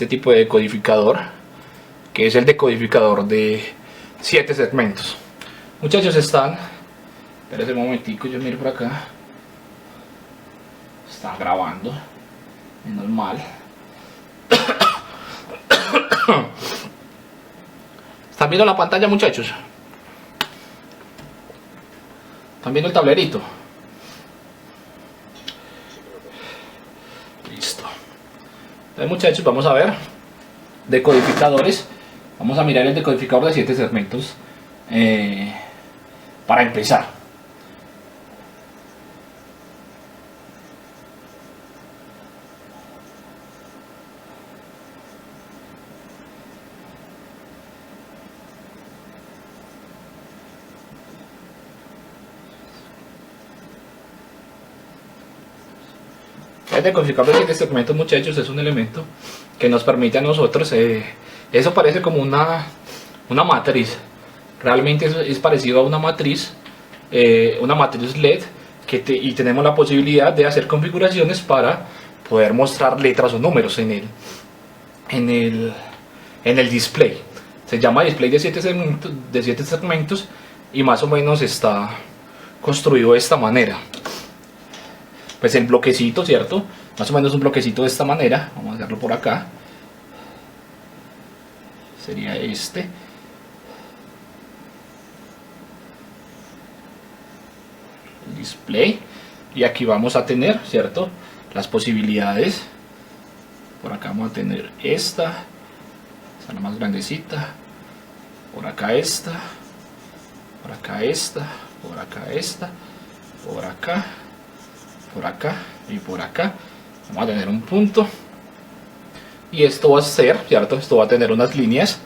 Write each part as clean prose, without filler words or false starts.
este tipo de decodificador, que es el decodificador de 7 segmentos. Muchachos, están, espérense un momentico, yo miro por acá, están grabando, menos mal. ¿Están viendo la pantalla, muchachos? ¿Están viendo el tablerito? Listo. Entonces, muchachos, vamos a ver decodificadores. Vamos a mirar el decodificador de 7 segmentos para empezar. El decodificador de 7 segmentos, muchachos, es un elemento que nos permite a nosotros, eso parece como una matriz, realmente es parecido a una matriz LED, y tenemos la posibilidad de hacer configuraciones para poder mostrar letras o números en el display. Se llama display de 7 segmentos y más o menos está construido de esta manera. Pues el bloquecito, ¿cierto? Más o menos un bloquecito de esta manera. Vamos a hacerlo por acá. Sería este. El display. Y aquí vamos a tener, ¿cierto? Las posibilidades. Por acá vamos a tener esta. Esta es la más grandecita. Por acá esta. Por acá esta. Por acá esta. Por acá. Por acá y por acá. Vamos a tener un punto. Y esto va a ser, ¿cierto? Esto va a tener unas líneas.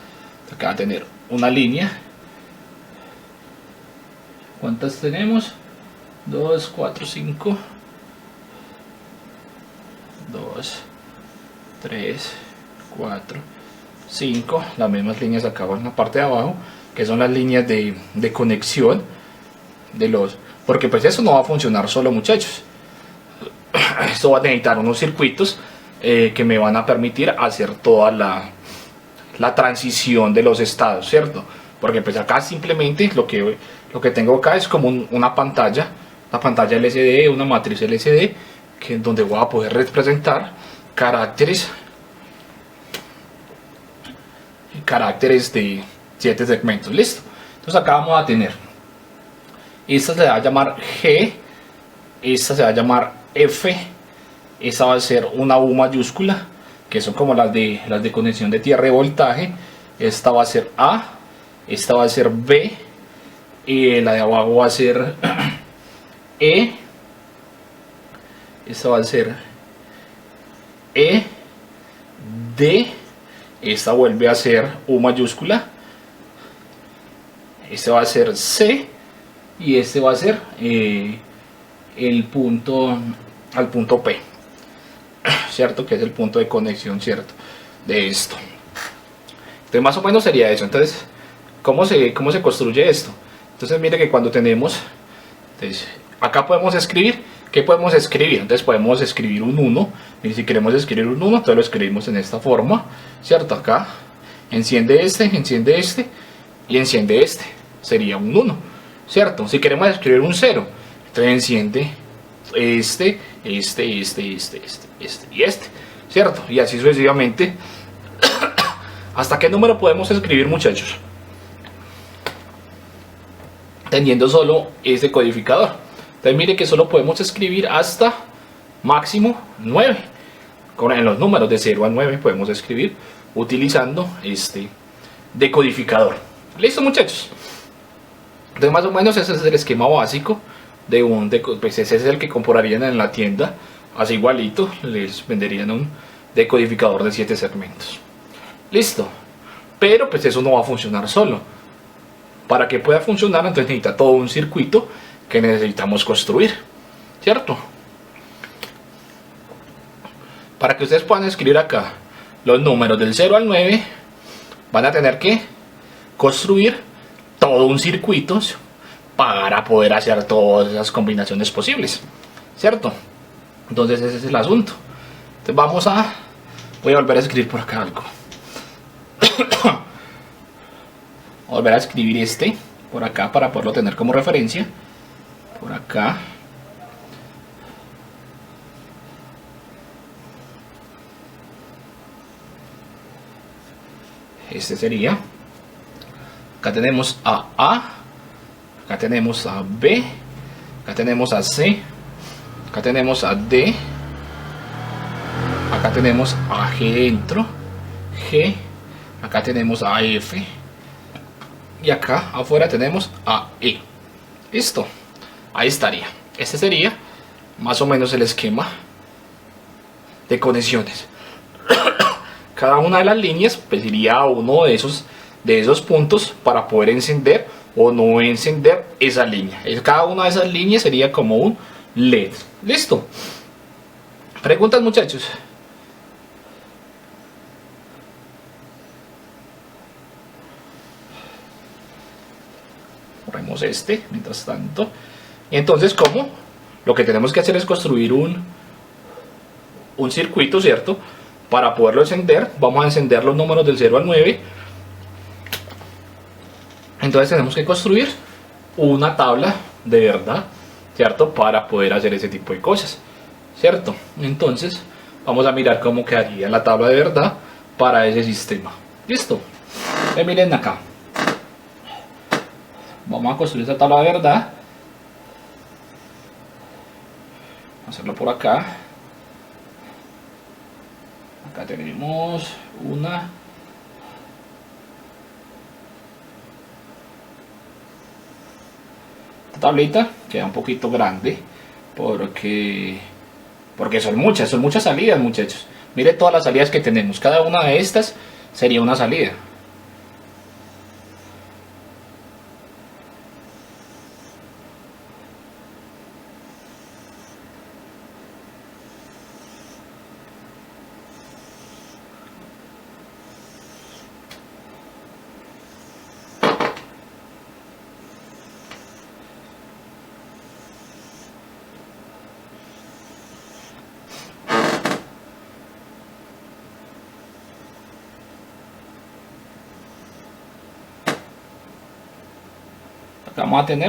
Acá va a tener una línea. ¿Cuántas tenemos? 2, 4, 5. 2, 3, 4, 5. Las mismas líneas acá en la parte de abajo, que son las líneas de conexión de los... Porque pues eso no va a funcionar solo, muchachos. Esto va a necesitar unos circuitos que me van a permitir hacer toda la transición de los estados, ¿cierto? Porque pues acá simplemente lo que tengo acá es como una pantalla LCD, una matriz LCD, donde voy a poder representar caracteres de 7 segmentos. Listo. Entonces acá vamos a tener, esta se va a llamar G, esta se va a llamar F, esta va a ser una U mayúscula, que son como las de conexión de tierra y voltaje. Esta va a ser A, esta va a ser B, y la de abajo va a ser E, esta va a ser E, D, esta vuelve a ser U mayúscula, este va a ser C, y este va a ser el punto al punto P, ¿cierto? Que es el punto de conexión, ¿cierto? De esto. Entonces más o menos sería eso. Entonces, ¿cómo se construye esto? Entonces mire que cuando tenemos, entonces, acá podemos escribir, ¿qué podemos escribir? Entonces podemos escribir un 1, y si queremos escribir un 1, entonces lo escribimos en esta forma, ¿cierto? Acá, enciende este y enciende este, sería un 1, ¿cierto? Si queremos escribir un 0, entonces enciende este y este, ¿cierto? Y así sucesivamente. ¿Hasta qué número podemos escribir, muchachos? Teniendo solo este codificador. Entonces mire que solo podemos escribir hasta máximo 9. En los números de 0 a 9 podemos escribir utilizando este decodificador. ¿Listo, muchachos? Entonces más o menos ese es el esquema básico pues ese es el que comprarían en la tienda, así igualito les venderían un decodificador de 7 segmentos. Listo. Pero pues eso no va a funcionar solo. Para que pueda funcionar, entonces necesita todo un circuito que necesitamos construir, ¿cierto? Para que ustedes puedan escribir acá los números del 0 al 9, van a tener que construir todo un circuito para poder hacer todas esas combinaciones posibles, ¿cierto? Entonces ese es el asunto. Entonces vamos Voy a volver a escribir por acá algo. Volver a escribir este por acá para poderlo tener como referencia. Por acá. Este sería. Acá tenemos a A. Acá tenemos a B. Acá tenemos a C. Acá tenemos a D. Acá tenemos a G dentro. G. Acá tenemos a F. Y acá afuera tenemos a E. Listo. Ahí estaría. Este sería más o menos el esquema de conexiones. Cada una de las líneas pues iría a uno de esos puntos para poder encender o no encender esa línea. Cada una de esas líneas sería como un LED. Listo. Preguntas, muchachos. Borremos este mientras tanto. Y entonces, ¿cómo? Lo que tenemos que hacer es construir un circuito, ¿cierto? Para poderlo encender, vamos a encender los números del 0 al 9. Entonces tenemos que construir una tabla de verdad, ¿cierto? Para poder hacer ese tipo de cosas, ¿cierto? Entonces vamos a mirar cómo quedaría la tabla de verdad para ese sistema. ¿Listo? Miren acá. Vamos a construir esta tabla de verdad. Hacerlo por acá. Acá tenemos una. Esta tablita queda un poquito grande porque son muchas salidas, muchachos. Mire todas las salidas que tenemos. Cada una de estas sería una salida.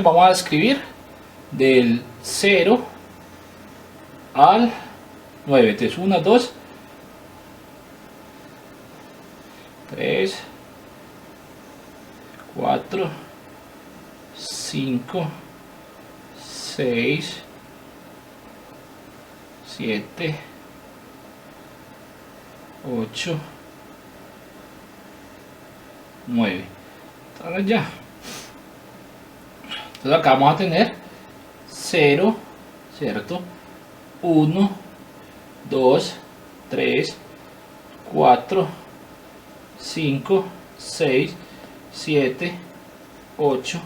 Vamos a escribir del 0 al 9. Entonces 1, 2, 3, 4, 5, 6, 7, 8, 9. Entonces ya. Entonces acá vamos a tener 0, ¿cierto? 1, 2, 3, 4, 5, 6, 7, 8,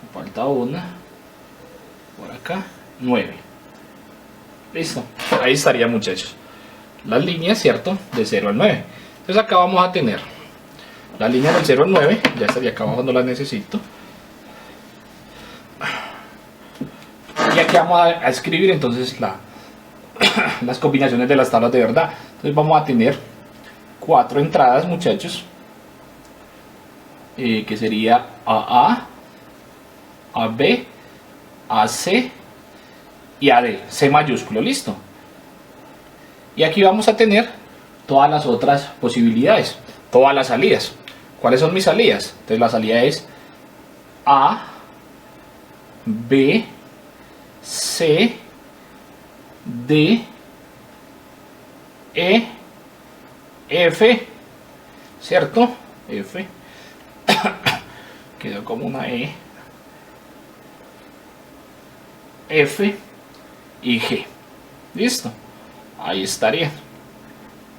me falta una, por acá, 9. Listo, ahí estaría, muchachos. Las líneas, ¿cierto? De 0 al 9. Entonces acá vamos a tener la línea del 0 al 9, ya estaría acá abajo, no la necesito. Y aquí vamos a escribir entonces las combinaciones de las tablas de verdad. Entonces vamos a tener 4 entradas, muchachos, que sería AA, AB, AC y AD, C mayúsculo, listo. Y aquí vamos a tener todas las otras posibilidades, todas las salidas. ¿Cuáles son mis salidas? Entonces la salida es A, B, C, D, E, F, ¿cierto? F, quedó como una E, F y G. Listo, ahí estarían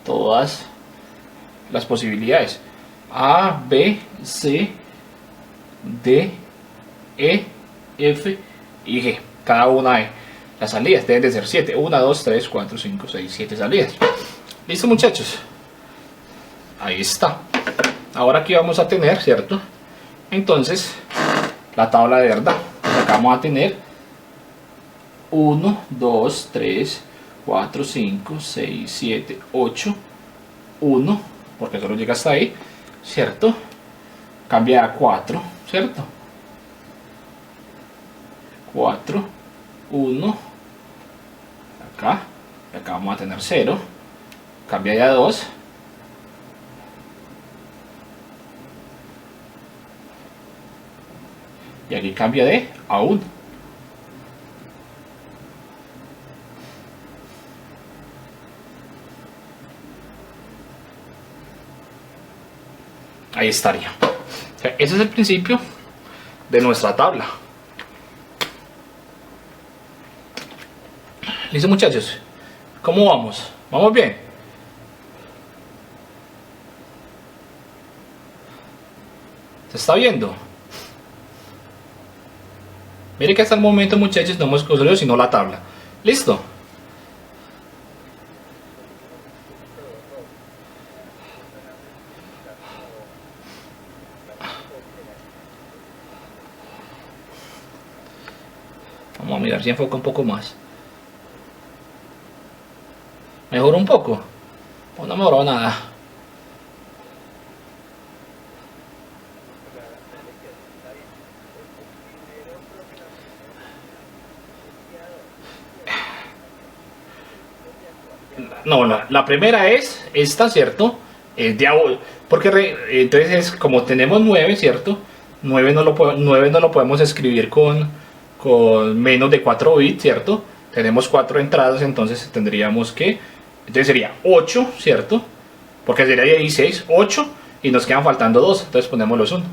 todas las posibilidades: A, B, C, D, E, F y G. Cada una de las salidas deben de ser 7. 1, 2, 3, 4, 5, 6, 7 salidas. Listo, muchachos. Ahí está. Ahora aquí vamos a tener, ¿cierto? Entonces, la tabla de verdad. Entonces acá vamos a tener 1, 2, 3, 4, 5, 6, 7, 8, 1, porque solo llega hasta ahí, ¿cierto? Cambia a 4, ¿cierto? 4, 1, acá, y acá vamos a tener 0, cambia ya a 2, y aquí cambia de a 1. Ahí estaría. O sea, ese es el principio de nuestra tabla. Listo, muchachos. ¿Cómo vamos? ¿Vamos bien? ¿Se está viendo? Mire que hasta el momento, muchachos, no hemos construido sino la tabla. ¿Listo? Vamos a mirar si enfoca un poco más. ¿Mejoró un poco? Pues no mejoró nada. No, la primera es esta, ¿cierto? Es de porque entonces como tenemos 9, ¿cierto? 9 no lo podemos escribir con menos de 4 bits, ¿cierto? Tenemos 4 entradas, entonces tendríamos que... Entonces sería 8, ¿cierto? Porque sería 16, 8 y nos quedan faltando 2, entonces ponemos los 1.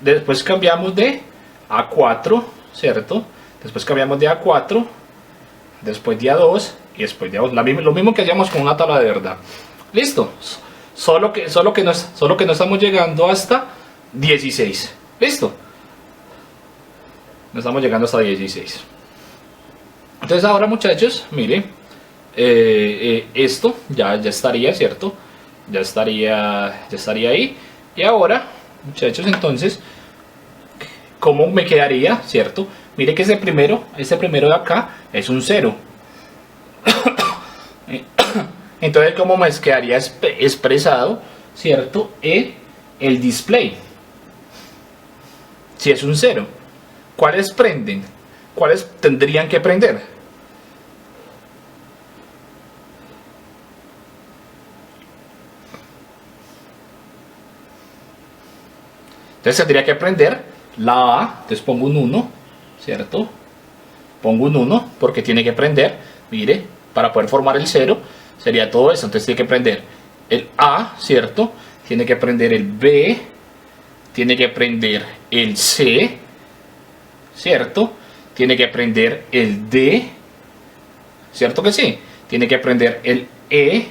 Después cambiamos de A4, ¿cierto? Después cambiamos de A4, después de A2 y después de A2. Lo mismo que hacíamos con una tabla de verdad. Listo. Solo que no estamos llegando hasta 16. Listo. No estamos llegando hasta 16. Entonces ahora, muchachos, mire, esto ya estaría, ¿cierto? Ya estaría ahí. Y ahora, muchachos, entonces, ¿cómo me quedaría, cierto? Mire que ese primero de acá es un 0. Entonces, ¿cómo me quedaría expresado, cierto? El display. Si es un 0. ¿Cuáles prenden? ¿Cuáles tendrían que prender? Entonces tendría que prender la A, entonces pongo un 1, ¿cierto? Pongo un 1 porque tiene que prender, mire, para poder formar el 0 sería todo eso, entonces tiene que prender el A, ¿cierto? Tiene que prender el B, tiene que prender el C, ¿cierto? Tiene que prender el D, ¿cierto que sí? Tiene que prender el E,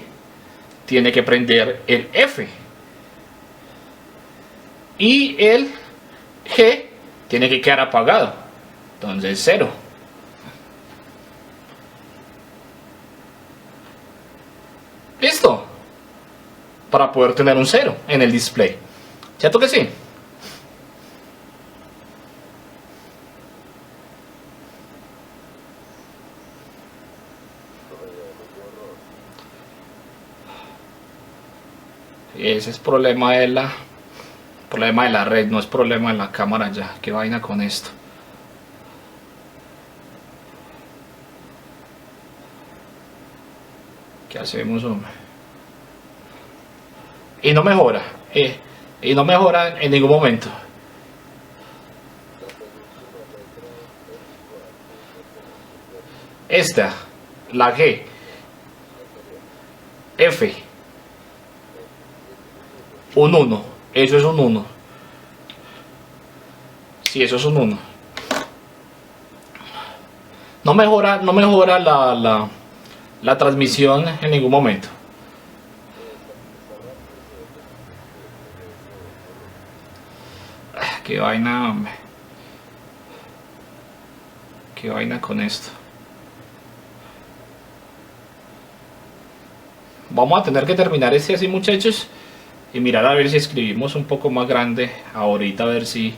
tiene que prender el F. Y el G tiene que quedar apagado, entonces 0. ¿Listo? Para poder tener un 0 en el display, ¿cierto que sí? Ese es problema de la red, no es problema de la cámara ya. Qué vaina con esto. ¿Qué hacemos, hombre? Y no mejora. Y no mejora en ningún momento. Esta, la G, F, un 1. Eso es un 1. Sí, eso es un 1. No mejora la transmisión en ningún momento. Qué vaina, hombre. Qué vaina con esto. Vamos a tener que terminar este así, muchachos, y mirar a ver si escribimos un poco más grande ahorita, a ver si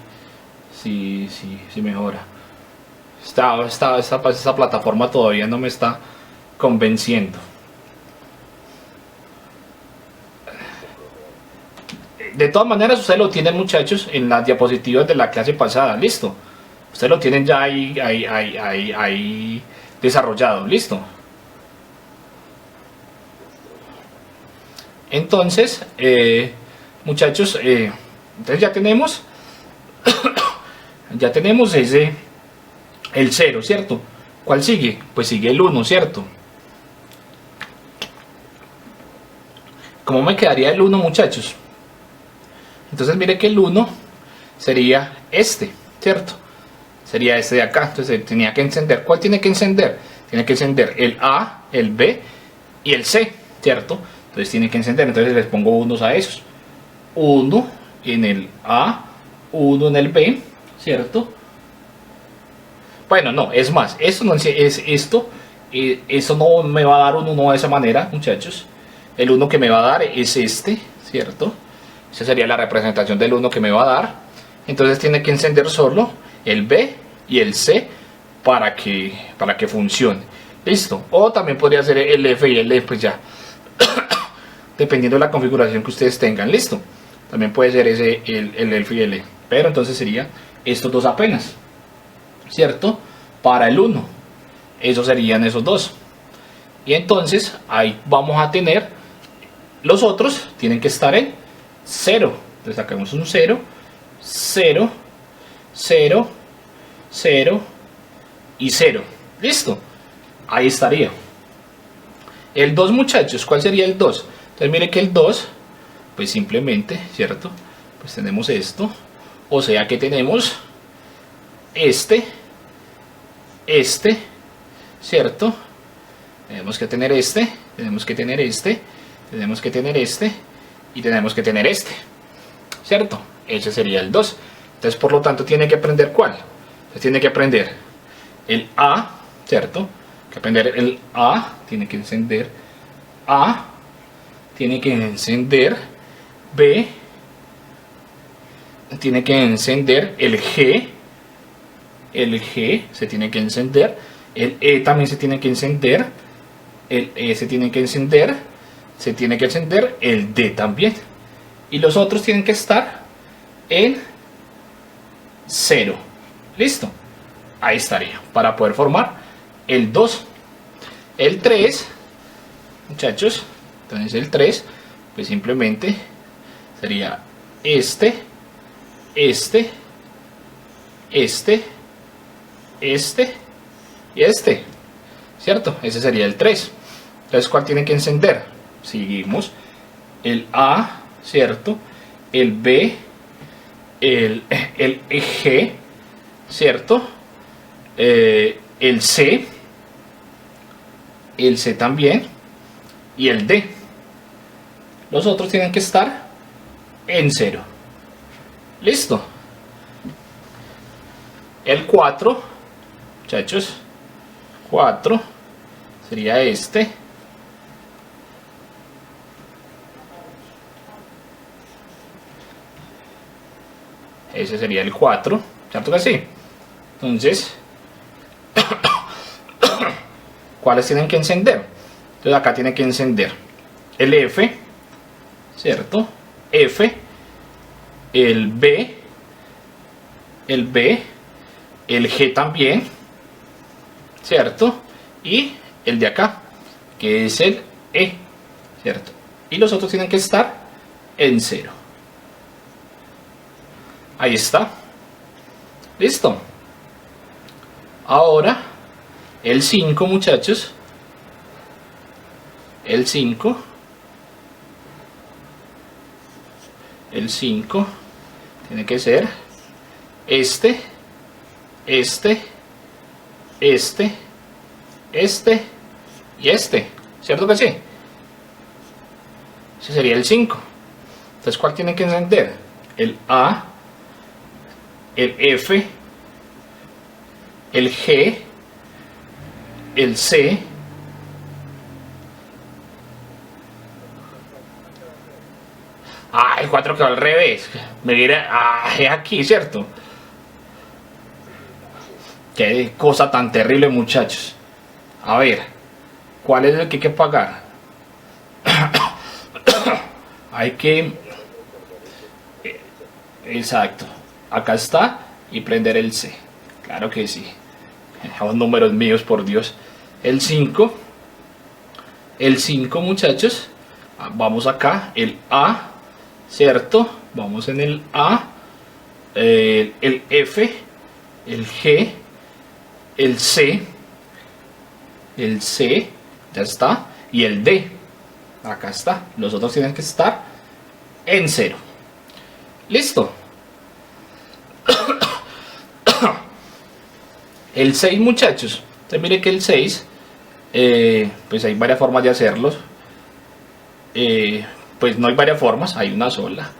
mejora. Esta plataforma todavía no me está convenciendo. De todas maneras, ustedes lo tienen, muchachos, en las diapositivas de la clase pasada, listo. Ustedes lo tienen ya ahí desarrollado, listo. Entonces, muchachos, entonces ya tenemos el 0, ¿cierto? ¿Cuál sigue? Pues sigue el 1, ¿cierto? ¿Cómo me quedaría el 1, muchachos? Entonces mire que el 1 sería este, ¿cierto? Sería este de acá. Entonces tenía que encender. ¿Cuál tiene que encender? Tiene que encender el A, el B y el C, ¿cierto? Entonces tiene que encender. Entonces les pongo unos a esos. 1 en el A, 1 en el B, ¿cierto? Bueno, no, es más, esto no es esto. Eso no me va a dar un 1 de esa manera, muchachos. El 1 que me va a dar es este, ¿cierto? Esa sería la representación del 1 que me va a dar. Entonces tiene que encender solo el B y el C para que funcione. Listo. O también podría ser el F y el E, pues ya. Dependiendo de la configuración que ustedes tengan. Listo. También puede ser ese el F y el E. Pero entonces sería estos dos apenas, ¿cierto? Para el 1. Esos serían esos dos. Y entonces ahí vamos a tener los otros, tienen que estar en 0. Entonces sacamos un 0, 0, 0, 0 y 0. Listo. Ahí estaría. El 2, muchachos, ¿cuál sería el 2? Entonces mire que el 2, pues simplemente, ¿cierto? Pues tenemos esto. O sea que tenemos este, ¿cierto? Tenemos que tener este, tenemos que tener este, tenemos que tener este y tenemos que tener este, ¿cierto? Ese sería el 2. Entonces, por lo tanto, tiene que aprender ¿cuál? Entonces, tiene que aprender el A, ¿cierto? Que aprender el A, tiene que encender A, tiene que encender B, tiene que encender el G se tiene que encender, el E también se tiene que encender, el E se tiene que encender, se tiene que encender el D también, y los otros tienen que estar en 0. Listo, ahí estaría para poder formar el 2. El 3, muchachos, entonces el 3 pues simplemente sería este, y este, ¿cierto? Ese sería el 3. Entonces, ¿cuál tiene que encender? Seguimos el A, ¿cierto? El B, el G, ¿cierto? El C también, y el D. Los otros tienen que estar en 0. Listo. El 4, muchachos, 4 sería este. Ese sería el 4, ¿cierto que sí? Entonces, ¿cuáles tienen que encender? Entonces acá tiene que encender el F, ¿cierto? F, el B, el G también, ¿cierto? Y el de acá, que es el E, ¿cierto? Y los otros tienen que estar en 0. Ahí está. Listo. Ahora, el 5, muchachos. El 5. El 5 tiene que ser este, y este, ¿cierto que sí? Ese sería el 5. Entonces, ¿cuál tiene que encender? El A, el F, el G, el C, el 4 quedó al revés. Me dirá, es aquí, ¿cierto? Qué cosa tan terrible, muchachos. A ver, ¿cuál es el que hay que pagar? Hay que Exacto. Acá está. Y prender el C. Claro que sí. Son números míos, por Dios. El 5. El 5, muchachos. Vamos acá. El A. ¿Cierto? Vamos en el A. El F. El G. El C. El C. Ya está. Y el D. Acá está. Los otros tienen que estar en 0. Listo. El 6, muchachos. Entonces mire que el 6, pues hay varias formas de hacerlos. Pues no hay varias formas, hay una sola.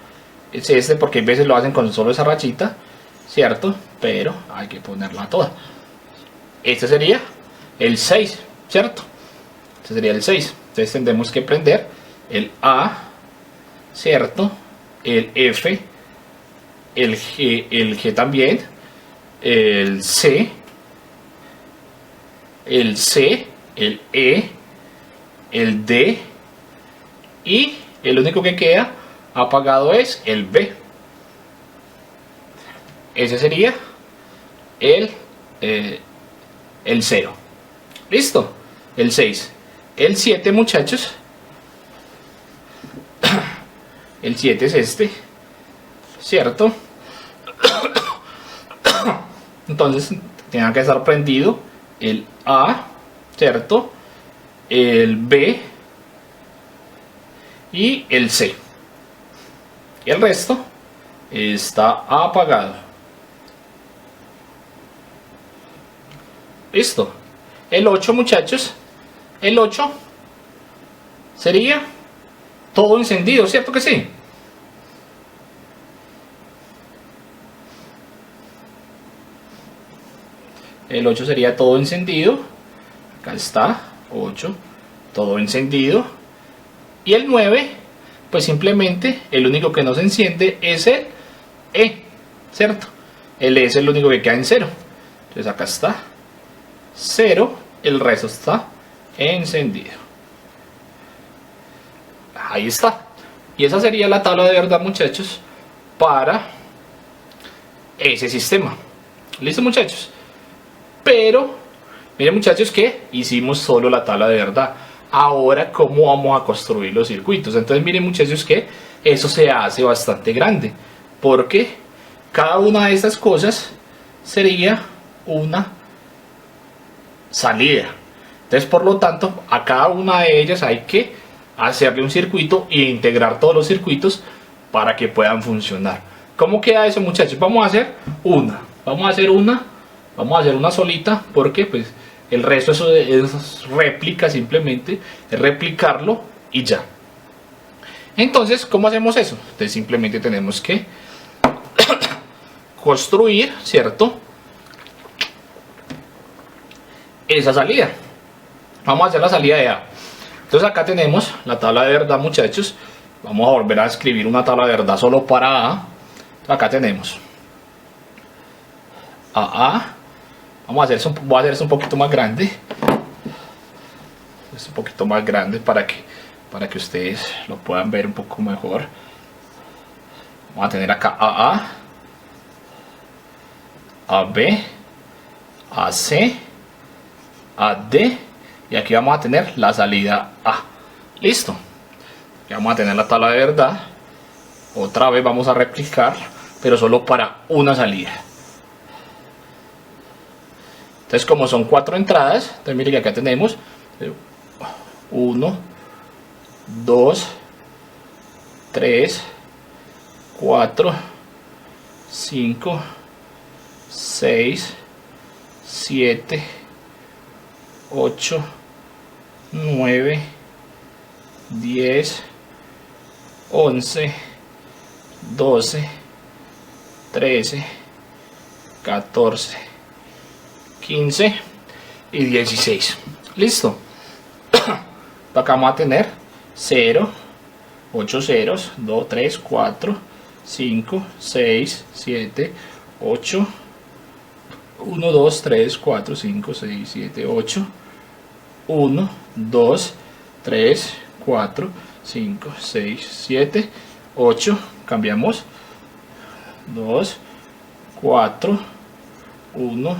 Es este porque a veces lo hacen con solo esa rachita, ¿cierto? Pero hay que ponerla toda. Este sería el 6, ¿cierto? Este sería el 6. Entonces tendremos que prender el A, ¿cierto? El F, el G también, el C, el E, el D, y el único que queda apagado es el B. Ese sería el 0. Listo. El 6. El 7, muchachos. El 7 es este, ¿cierto? Entonces tiene que estar prendido el A, ¿cierto? El B y el C. Y el resto está apagado. Listo. El 8, muchachos. El 8 sería todo encendido, ¿cierto que sí? El 8 sería todo encendido. Acá está, 8, todo encendido. Y el 9, pues simplemente el único que no se enciende es el E, ¿cierto? El E es el único que queda en 0. Entonces acá está 0, el resto está encendido. Ahí está. Y esa sería la tabla de verdad, muchachos, para ese sistema. ¿Listo, muchachos? Pero, miren, muchachos, que hicimos solo la tabla de verdad. Ahora, ¿cómo vamos a construir los circuitos? Entonces, miren, muchachos, que eso se hace bastante grande, porque cada una de estas cosas sería una salida. Entonces, por lo tanto, a cada una de ellas hay que hacerle un circuito e integrar todos los circuitos para que puedan funcionar. ¿Cómo queda eso, muchachos? Vamos a hacer una. Vamos a hacer una solita, porque pues el resto es réplica, simplemente es replicarlo y ya. Entonces, ¿cómo hacemos eso? Entonces simplemente tenemos que construir, ¿cierto?, esa salida. Vamos a hacer la salida de A. Entonces acá tenemos la tabla de verdad, muchachos. Vamos a volver a escribir una tabla de verdad solo para A. Acá tenemos AA. Voy a hacer eso un poquito más grande. Es un poquito más grande para que ustedes lo puedan ver un poco mejor. Vamos a tener acá AA, AB, AC, AD, y aquí vamos a tener la salida A. Listo. Ya vamos a tener la tabla de verdad. Otra vez vamos a replicar, pero solo para una salida. Entonces, como son 4 entradas, entonces mire que acá tenemos 1, 2, 3, 4, 5, 6, 7, 8, 9, 10, 11, 12, 13, 14, 15 y 16. Listo. Acá vamos a tener 0, 8 ceros, 2, 3, 4, 5, 6, 7, 8, 1, 2, 3, 4, 5, 6, 7, 8, 1, 2, 3, 4, 5, 6, 7, 8, cambiamos 2, 4, 1.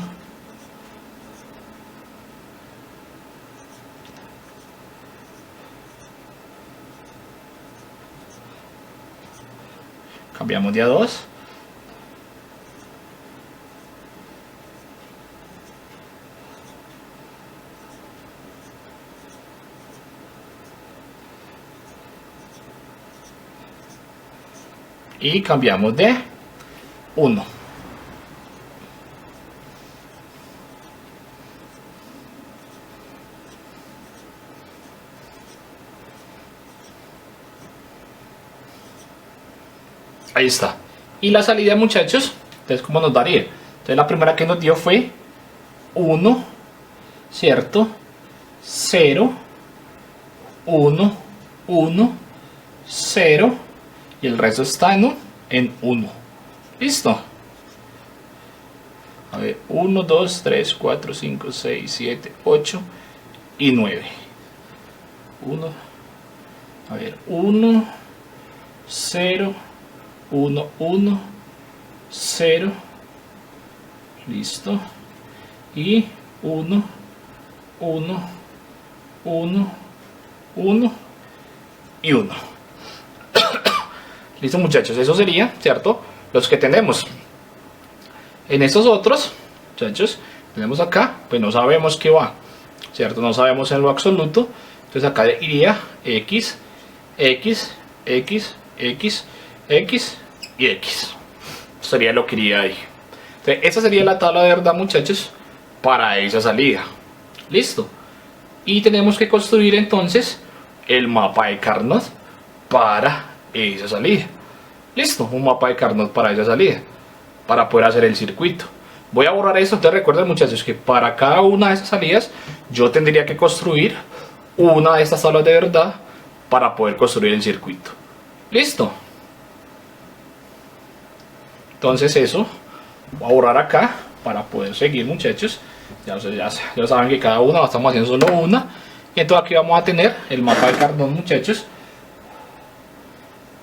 Cambiamos de a 2. Y cambiamos de 1. Ahí está. Y la salida, muchachos, entonces, ¿cómo nos daría? Entonces, la primera que nos dio fue 1, ¿cierto? 0, 1, 1, 0. Y el resto está en 1. ¿Listo? A ver, 1, 2, 3, 4, 5, 6, 7, 8 y 9. 1, a ver, 1, 0, 1, 1, 0, listo, y 1, 1, 1, 1 y 1. Listo, muchachos, eso sería, ¿cierto? Los que tenemos. En estos otros, muchachos, tenemos acá, pues no sabemos qué va, ¿cierto? No sabemos en lo absoluto. Entonces acá iría X, X, X, X, X y X. Sería lo que iría ahí. Entonces, esa sería la tabla de verdad, muchachos, para esa salida. Listo. Y tenemos que construir entonces el mapa de Carnot para esa salida. Listo, un mapa de Carnot para esa salida, para poder hacer el circuito. Voy a borrar esto. Entonces recuerden, muchachos, que para cada una de esas salidas yo tendría que construir una de estas tablas de verdad para poder construir el circuito. Listo. Entonces eso voy a borrar acá para poder seguir, muchachos. Ya saben que cada una estamos haciendo solo una. Y entonces aquí vamos a tener el mapa de Carnot, muchachos.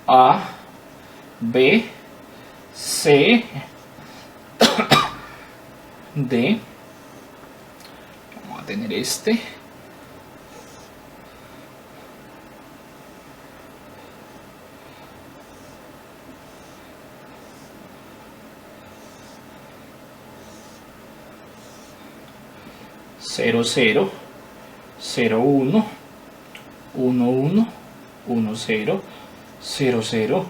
A, B, C, D. Vamos a tener este. Cero, 0, 0, 1, 1, 1, 1, 0, 0, 0,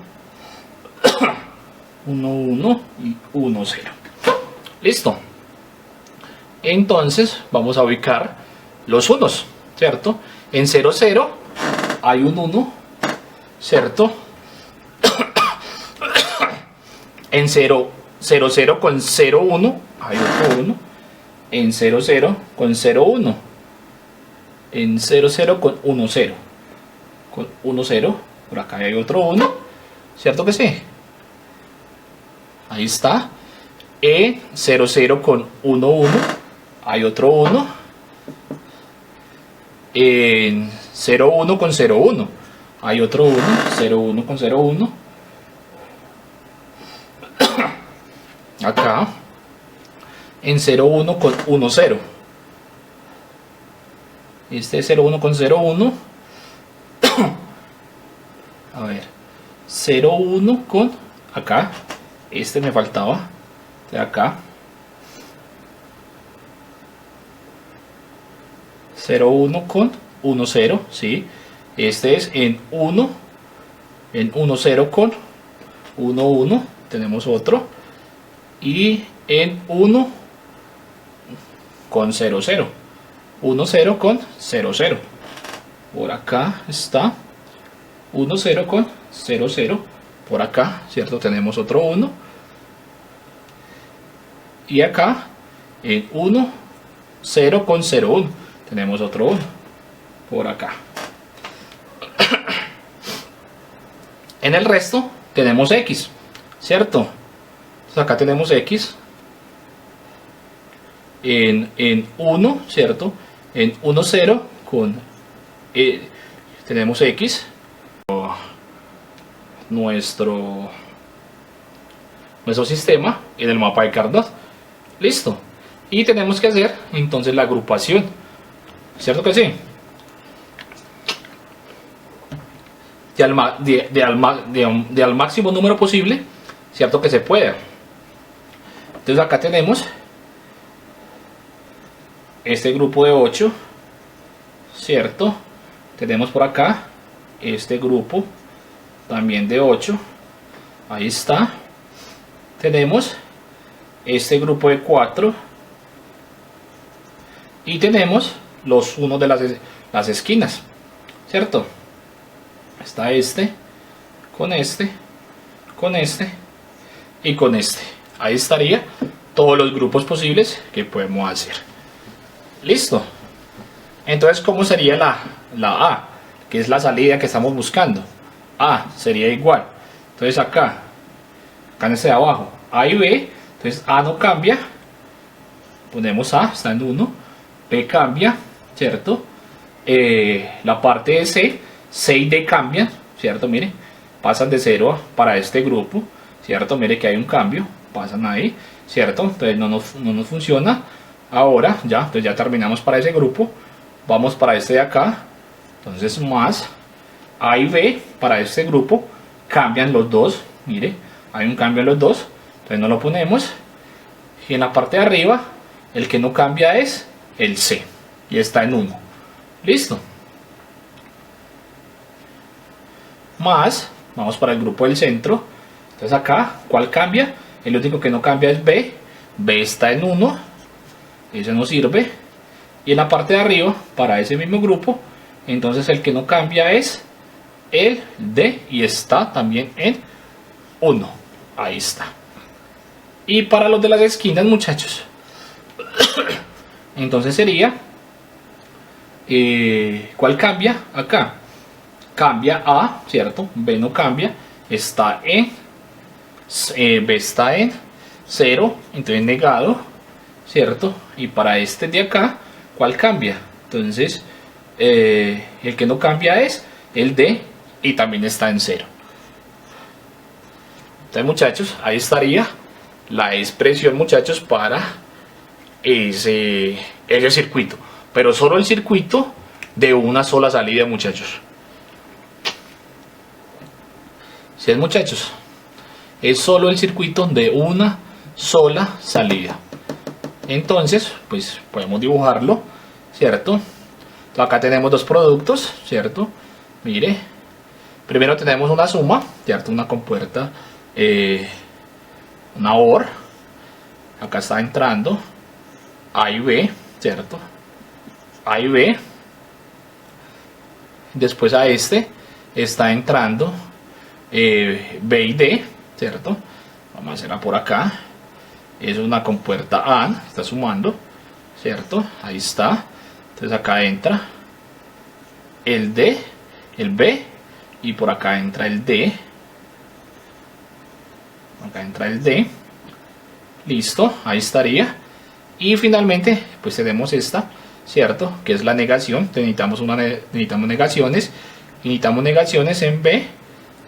1, 1 y 1, 0. Listo. Entonces vamos a ubicar los unos, ¿cierto? En 0, 0 hay un 1, ¿cierto? En 0, 0, 0 con 0, 1 hay otro 1. En 0, 0 con 0, 1. En 0, 0 con 1, 0. Con 1, 0. Por acá hay otro 1. ¿Cierto que sí? Ahí está. En 0, 0 con 1, 1. Hay otro 1. En 0, 1 con 0, 1. Hay otro 1. 0, 1 con 0, 1. Acá. En 0, 1 con 1, 0. Este es 0, 1 con 0, 1. A ver. 0, 1 con... Acá. Este me faltaba. De acá. 0, 1 con 1, 0. ¿Sí? Este es en 1. En 1, 0 con 1, 1. Tenemos otro. Y en 1 con 0, 0. 1, 0 con 0, 0. Por acá está 1, 0 con 0, 0. Por acá, ¿cierto? Tenemos otro 1. Y acá en 1, 0 con 0, 1. Tenemos otro 1. Por acá. En el resto tenemos X, ¿cierto? Entonces acá tenemos X. En 1, ¿cierto? En 1, 0 con tenemos X. nuestro sistema en el mapa de Carnot. Listo. Y tenemos que hacer entonces la agrupación, ¿cierto que sí? De al máximo número posible, ¿cierto que se pueda? Entonces acá tenemos este grupo de 8, ¿cierto? Tenemos por acá este grupo también de 8, ahí está. Tenemos este grupo de 4 y tenemos los unos de las esquinas, ¿cierto? Está este, con este, con este y con este. Ahí estaría todos los grupos posibles que podemos hacer. Listo. Entonces, ¿cómo sería la A? Que es la salida que estamos buscando. A sería igual. Entonces acá en este de abajo, A y B. Entonces A no cambia. Ponemos A, está en 1. B cambia, ¿cierto? La parte de C y D cambian, ¿cierto? Mire, pasan de 0 para este grupo, ¿cierto? Mire que hay un cambio, pasan ahí, ¿cierto? Entonces no nos funciona. Ahora ya, entonces ya terminamos para ese grupo. Vamos para este de acá. Entonces más A y B para este grupo cambian los dos. Mire, hay un cambio en los dos. Entonces no lo ponemos. Y en la parte de arriba, el que no cambia es el C. Y está en 1. Listo. Más, vamos para el grupo del centro. Entonces acá, ¿cuál cambia? El único que no cambia es B. B está en 1. Eso no sirve. Y en la parte de arriba, para ese mismo grupo, entonces el que no cambia es el D y está también en 1. Ahí está. Y para los de las esquinas, muchachos, entonces sería, ¿cuál cambia? Acá cambia A, ¿cierto? B no cambia, está en B está en 0, entonces negado, ¿cierto? Y para este de acá, ¿cuál cambia? Entonces el que no cambia es el D y también está en 0. Entonces, muchachos, ahí estaría la expresión, muchachos, para ese circuito, pero solo el circuito de una sola salida, muchachos. ¿Sí es, muchachos? Es solo el circuito de una sola salida. Entonces, pues podemos dibujarlo, ¿cierto? Acá tenemos dos productos, ¿cierto? Mire, primero tenemos una suma, ¿cierto? Una compuerta, una OR. Acá está entrando A y B, ¿cierto? A y B. Después a este está entrando B y D, ¿cierto? Vamos a hacerla por acá. Es una compuerta AND, está sumando, ¿cierto? Ahí está. Entonces acá entra el D, el B, y por acá entra el D. Acá entra el D. Listo, ahí estaría. Y finalmente, pues tenemos esta, ¿cierto? Que es la negación. Necesitamos negaciones. Necesitamos negaciones en B,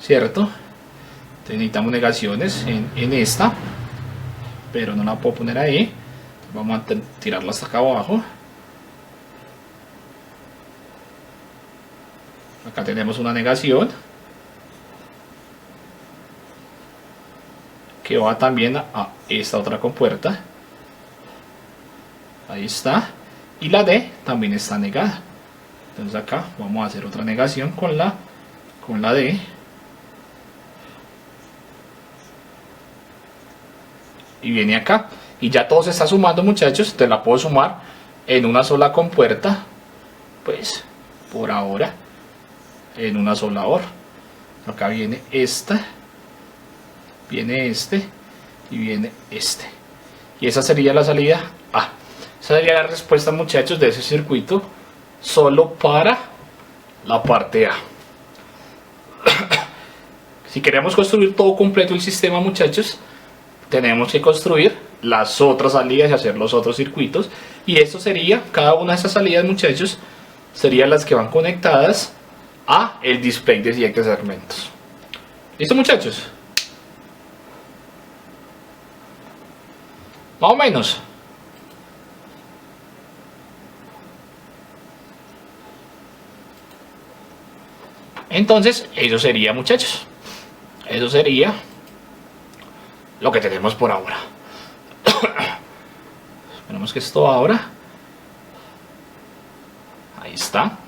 ¿cierto? Entonces necesitamos negaciones en esta, pero no la puedo poner ahí. Vamos a tirarla hasta acá abajo. Acá tenemos una negación que va también a esta otra compuerta. Ahí está. Y la D también está negada. Entonces acá vamos a hacer otra negación con la D. Y viene acá. Y ya todo se está sumando, muchachos. Te la puedo sumar en una sola compuerta. Pues por ahora en una sola OR. Acá viene esta, viene este y viene este. Y esa sería la salida A. Esa sería la respuesta, muchachos, de ese circuito solo para la parte A. Si queremos construir todo completo el sistema, muchachos, tenemos que construir las otras salidas y hacer los otros circuitos. Y esto sería, cada una de esas salidas, muchachos, serían las que van conectadas a el display de siguientes segmentos. ¿Listo, muchachos? Más o menos. Entonces, eso sería, muchachos. Eso sería lo que tenemos por ahora. Esperemos que esto ahora. Ahí está.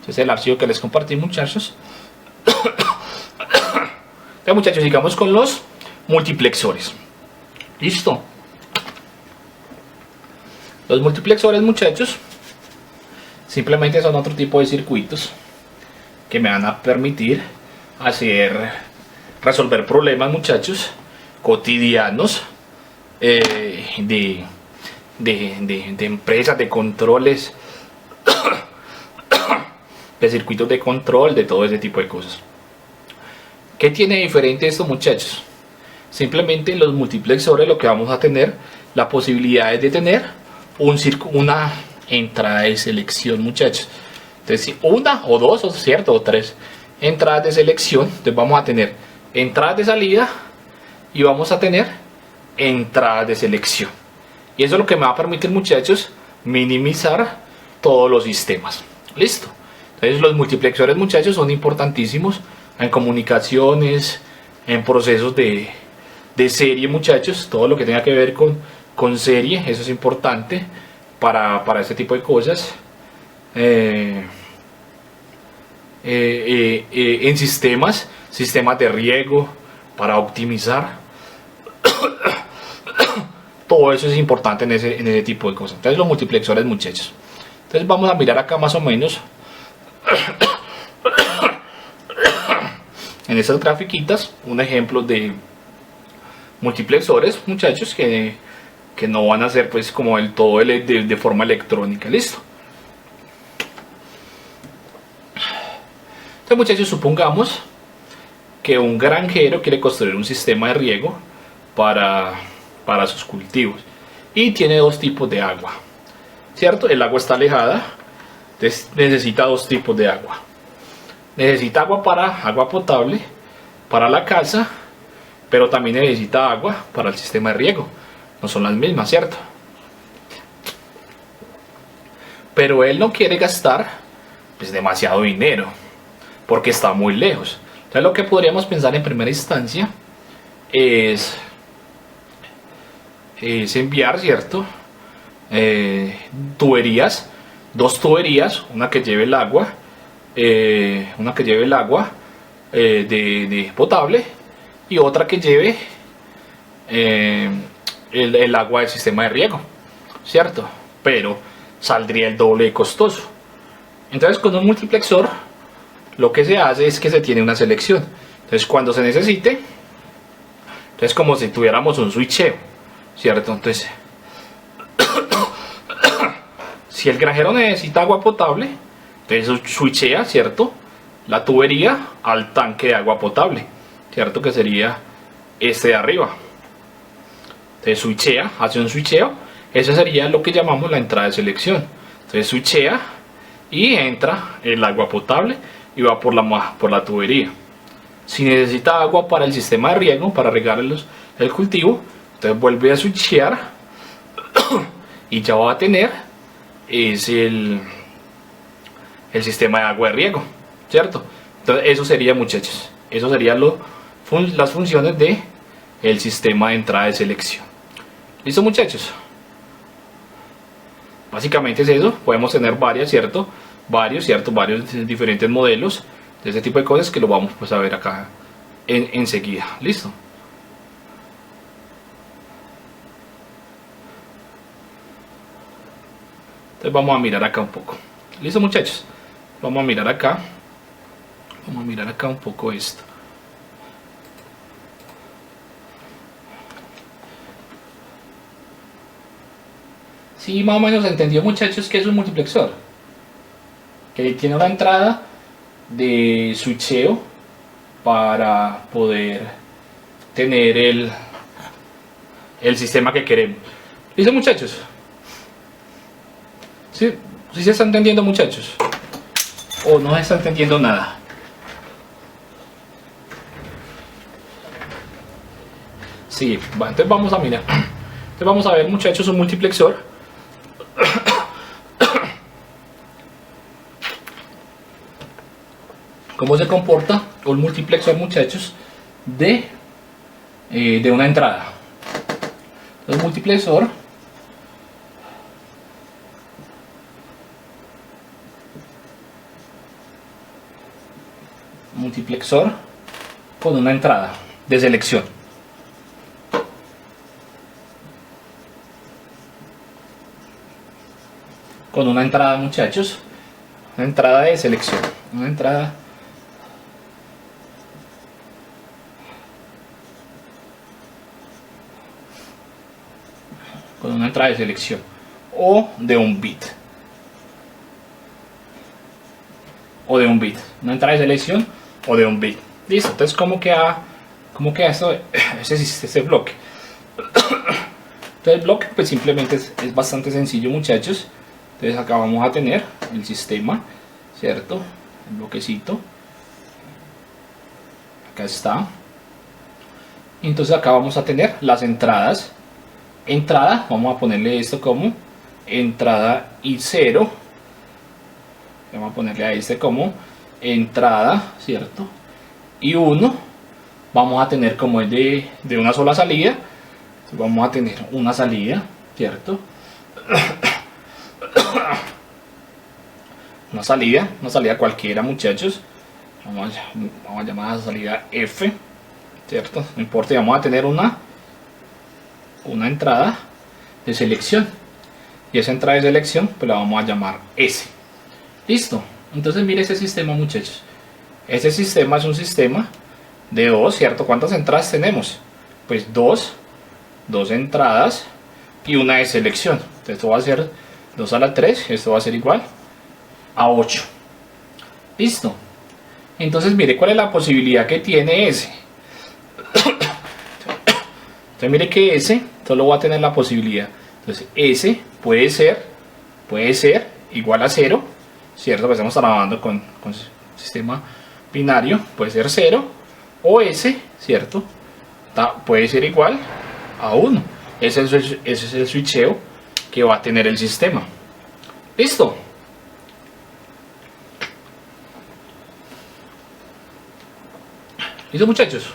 Este es el archivo que les compartí, muchachos. Entonces, muchachos, sigamos con los multiplexores. Listo. Los multiplexores, muchachos, simplemente son otro tipo de circuitos que me van a permitir resolver problemas, muchachos, cotidianos, de empresas, de controles, de circuitos de control, de todo ese tipo de cosas. ¿Qué tiene diferente esto, muchachos? Simplemente en los multiplexores lo que vamos a tener, la posibilidad es de tener una entrada de selección, muchachos. Entonces, una o dos, o cierto, o tres entradas de selección. Entonces vamos a tener entradas de salida y vamos a tener entradas de selección. Y eso es lo que me va a permitir, muchachos, minimizar todos los sistemas. Listo. Entonces los multiplexores, muchachos, son importantísimos en comunicaciones, en procesos de serie, muchachos. Todo lo que tenga que ver con serie, eso es importante para este tipo de cosas. En sistemas de riego, para optimizar. Todo eso es importante en ese tipo de cosas. Entonces los multiplexores, muchachos. Entonces vamos a mirar acá más o menos en esas grafiquitas un ejemplo de multiplexores, muchachos, que no van a ser pues como el todo de forma electrónica. Listo. Entonces, muchachos, supongamos que un granjero quiere construir un sistema de riego para sus cultivos y tiene dos tipos de agua, ¿cierto? El agua está alejada, entonces necesita dos tipos de agua. Necesita agua potable para la casa, pero también necesita agua para el sistema de riego. No son las mismas, ¿cierto? Pero él no quiere gastar pues demasiado dinero porque está muy lejos. Entonces lo que podríamos pensar en primera instancia es enviar, ¿cierto? Tuberías, dos tuberías, una que lleve el agua, de potable y otra que lleve el agua del sistema de riego, ¿cierto? Pero saldría el doble de costoso. Entonces con un multiplexor lo que se hace es que se tiene una selección. Entonces cuando se necesite, entonces como si tuviéramos un switcheo, ¿cierto? Entonces si el granjero necesita agua potable, entonces switchea, ¿cierto?, la tubería al tanque de agua potable, ¿cierto?, que sería este de arriba. Entonces switchea, hace un switcheo. Esa sería lo que llamamos la entrada de selección. Entonces switchea y entra el agua potable y va por la tubería. Si necesita agua para el sistema de riego, para regar el cultivo, entonces vuelve a switchear y ya va a tener el sistema de agua de riego, ¿cierto? Entonces eso sería, muchachos, eso serían las funciones de el sistema de entrada de selección. ¿Listo, muchachos? Básicamente es eso. Podemos tener varios diferentes modelos de ese tipo de cosas que lo vamos pues a ver acá enseguida. ¿Listo? Entonces vamos a mirar acá un poco. ¿Listo, muchachos? Vamos a mirar acá un poco esto. Sí, más o menos entendió, muchachos, que es un multiplexor, que tiene una entrada de switcheo para poder tener el sistema que queremos. ¿Listo, muchachos? ¿Sí se está entendiendo, muchachos? ¿O no se está entendiendo nada? Sí, entonces vamos a mirar Entonces vamos a ver, muchachos, un multiplexor. ¿Cómo se comporta un multiplexor, muchachos, de una entrada? El multiplexor con una entrada de selección. Con una entrada, muchachos, una entrada de selección, una entrada con una entrada de selección o de un bit, una entrada de selección o de un bit. Listo. Entonces, ¿cómo queda esto, ese bloque? Entonces el bloque pues simplemente es bastante sencillo, muchachos. Entonces acá vamos a tener el sistema, ¿cierto? El bloquecito, acá está. Entonces acá vamos a tener las entradas. Entrada, vamos a ponerle esto como entrada I0. Vamos a ponerle a este como entrada, ¿cierto? Y 1 vamos a tener como es de una sola salida. Entonces vamos a tener una salida, ¿cierto? Una salida cualquiera, muchachos. Vamos a llamar a la salida F, ¿cierto? No importa, vamos a tener una entrada de selección. Y esa entrada de selección pues la vamos a llamar S. Listo. Entonces mire ese sistema, muchachos. Ese sistema es un sistema de 2, ¿cierto? ¿Cuántas entradas tenemos? Pues 2 entradas y una de selección. Entonces esto va a ser 2 a la 3, esto va a ser igual a 8. Listo. Entonces mire cuál es la posibilidad que tiene S. Entonces mire que S solo va a tener la posibilidad. Entonces S puede ser igual a 0, ¿cierto? Pues estamos trabajando con sistema binario, puede ser 0, o S, ¿cierto? Puede ser igual a 1. Ese es el switcheo que va a tener el sistema. ¿Listo? ¿Listo, muchachos?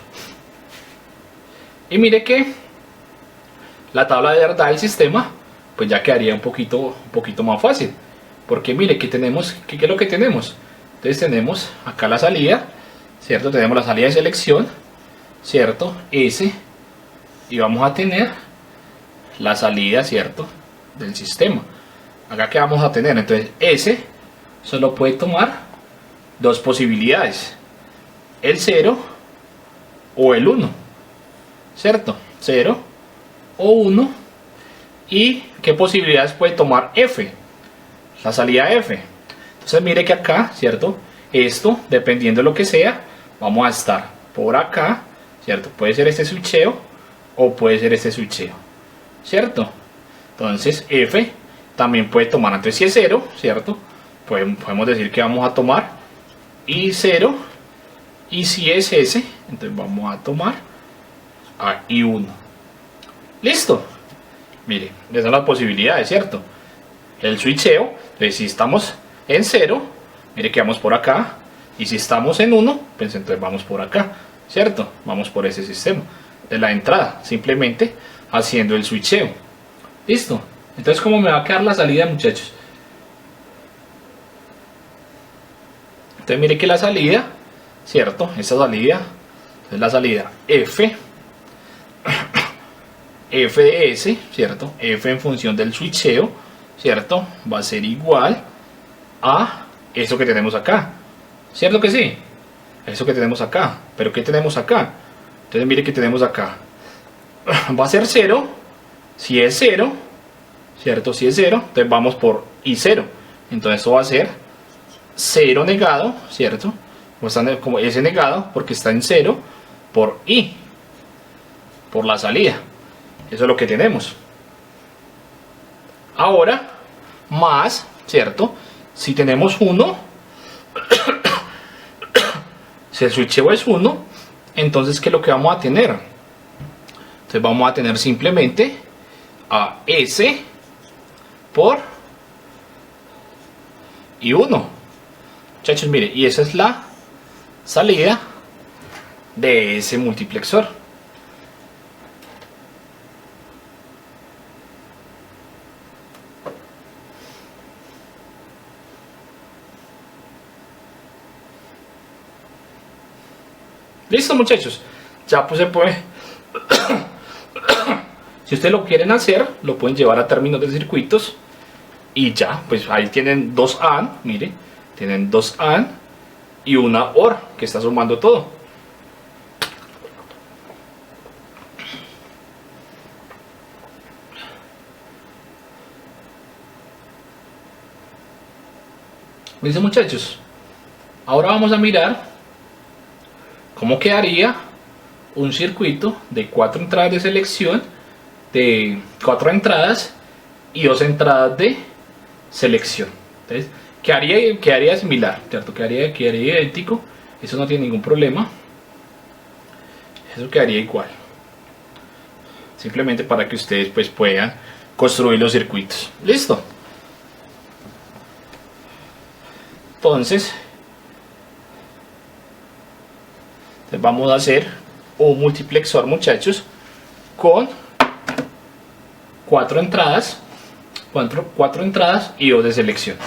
Y mire que la tabla de verdad del sistema pues ya quedaría un poquito más fácil, porque mire que tenemos, ¿qué es lo que tenemos? Entonces tenemos acá la salida, ¿cierto? Tenemos la salida de selección, ¿cierto? S, y vamos a tener la salida, ¿cierto? Del sistema. Acá que vamos a tener, entonces S solo puede tomar dos posibilidades, el 0 o el 1, ¿cierto? 0 o 1. ¿Y qué posibilidades puede tomar F? La salida F. Entonces mire que acá, ¿cierto? Esto, dependiendo de lo que sea, vamos a estar por acá, ¿cierto? Puede ser este switcheo o puede ser este switcheo, ¿cierto? Entonces F también puede tomar, entonces si es 0, ¿cierto? Podemos decir que vamos a tomar I0, y si es S, entonces vamos a tomar a I1. ¿Listo? Mire, esas son las posibilidades, ¿cierto? El switcheo, entonces si estamos en 0, mire que vamos por acá, y si estamos en 1, pues entonces vamos por acá, ¿cierto? Vamos por ese sistema de la entrada, simplemente haciendo el switcheo. ¿Listo? Entonces, ¿cómo me va a quedar la salida, muchachos? Entonces mire que la salida, ¿cierto? Esta salida es la salida F de S, ¿cierto? F en función del switcheo, ¿cierto? Va a ser igual a eso que tenemos acá, ¿cierto que sí? Eso que tenemos acá. ¿Pero qué tenemos acá? Entonces mire que tenemos acá. Va a ser 0, si es 0, ¿cierto? Si es 0, entonces vamos por I0. Entonces esto va a ser 0 negado, ¿cierto? Como S negado, porque está en 0 por I, por la salida. Eso es lo que tenemos. Ahora, más, ¿cierto? Si tenemos 1, si el switcheo es 1, entonces ¿qué es lo que vamos a tener? Entonces vamos a tener simplemente a S por I1. Muchachos, mire, y esa es la salida de ese multiplexor. Listo, muchachos, ya pues se puede. Si ustedes lo quieren hacer, lo pueden llevar a términos de circuitos y ya, pues ahí tienen dos AND, mire, tienen dos AND y una OR que está sumando todo. Listo, muchachos, ahora vamos a mirar cómo quedaría un circuito de 4 entradas de selección, de 4 entradas y 2 entradas de selección. Entonces, quedaría similar, ¿cierto? Quedaría idéntico, eso no tiene ningún problema, eso quedaría igual, simplemente para que ustedes pues puedan construir los circuitos. Listo. Entonces vamos a hacer un multiplexor, muchachos, con 4 entradas, 4 entradas y 2 de selección.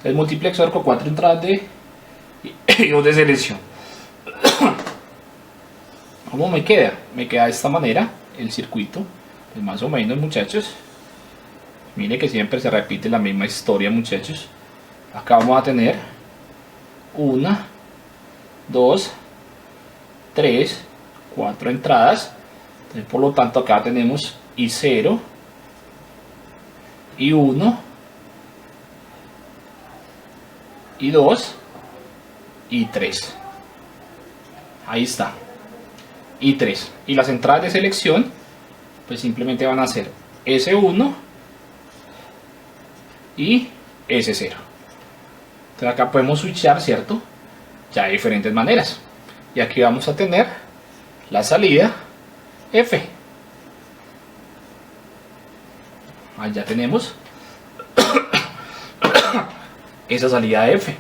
El multiplexor con 4 entradas y 2 de selección. ¿Cómo me queda? Me queda de esta manera el circuito, pues más o menos, muchachos. Mire que siempre se repite la misma historia, muchachos. Acá vamos a tener 1, 2, 3, 4 entradas. Entonces, por lo tanto, acá tenemos I0, I1, I2, I3. Ahí está. I3. Y las entradas de selección, pues simplemente van a ser S1 y S0. Entonces acá podemos switchar, ¿cierto? Ya de diferentes maneras. Y aquí vamos a tener la salida F. Ahí ya tenemos esa salida F.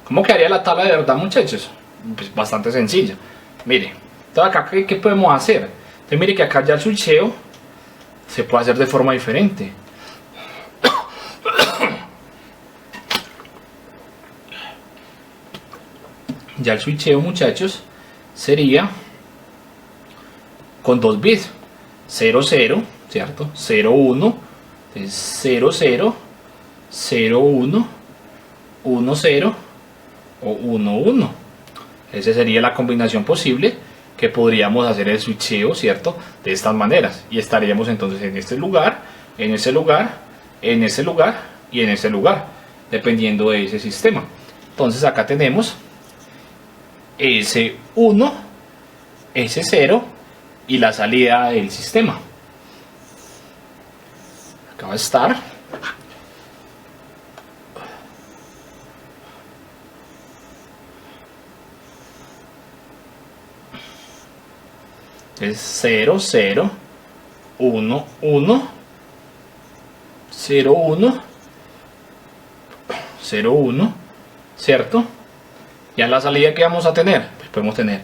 ¿Cómo quedaría la tabla de verdad, muchachos? Pues bastante sencilla. Mire, entonces acá ¿qué podemos hacer? Entonces mire que acá ya el switcheo se puede hacer de forma diferente. Ya el switcheo, muchachos, sería con 2 bits, 0, 0, ¿cierto? 0, 1, 0, 0, 0, 1, 1, 0 o 1, 1. Esa sería la combinación posible que podríamos hacer el switcheo, ¿cierto? De estas maneras. Y estaríamos entonces en este lugar, en ese lugar, en ese lugar y en ese lugar, dependiendo de ese sistema. Entonces acá tenemos S1, S0 y la salida del sistema. Acá va a estar es 0, 0, 1, 1, 0, 1, 0, 1, ¿cierto? Ya la salida que vamos a tener, pues podemos tener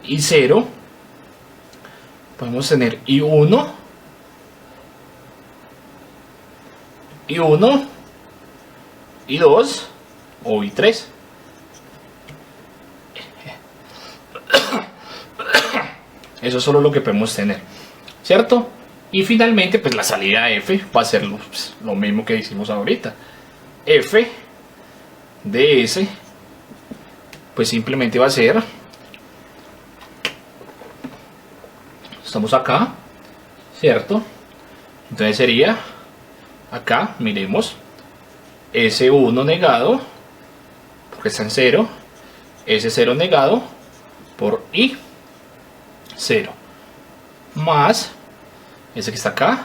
I0, podemos tener I1, I1, I2 o I3. Eso es solo lo que podemos tener, ¿cierto? Y finalmente, pues la salida F va a ser lo mismo que hicimos ahorita. F de S, pues simplemente va a ser, estamos acá, ¿cierto? Entonces sería, acá, miremos, S1 negado, porque está en 0, S0 negado por I0, más ese que está acá,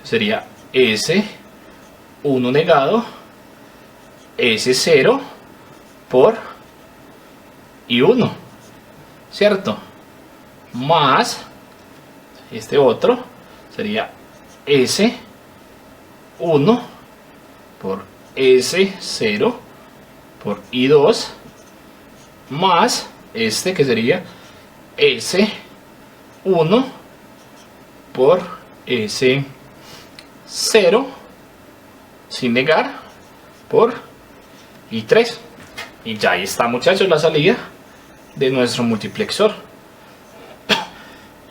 sería S1 negado, S0 por I1, ¿cierto? Más Este otro sería S1 por S0 por I2 más este que sería S1 por S0 sin negar por I3. Y ya ahí está, muchachos, la salida de nuestro multiplexor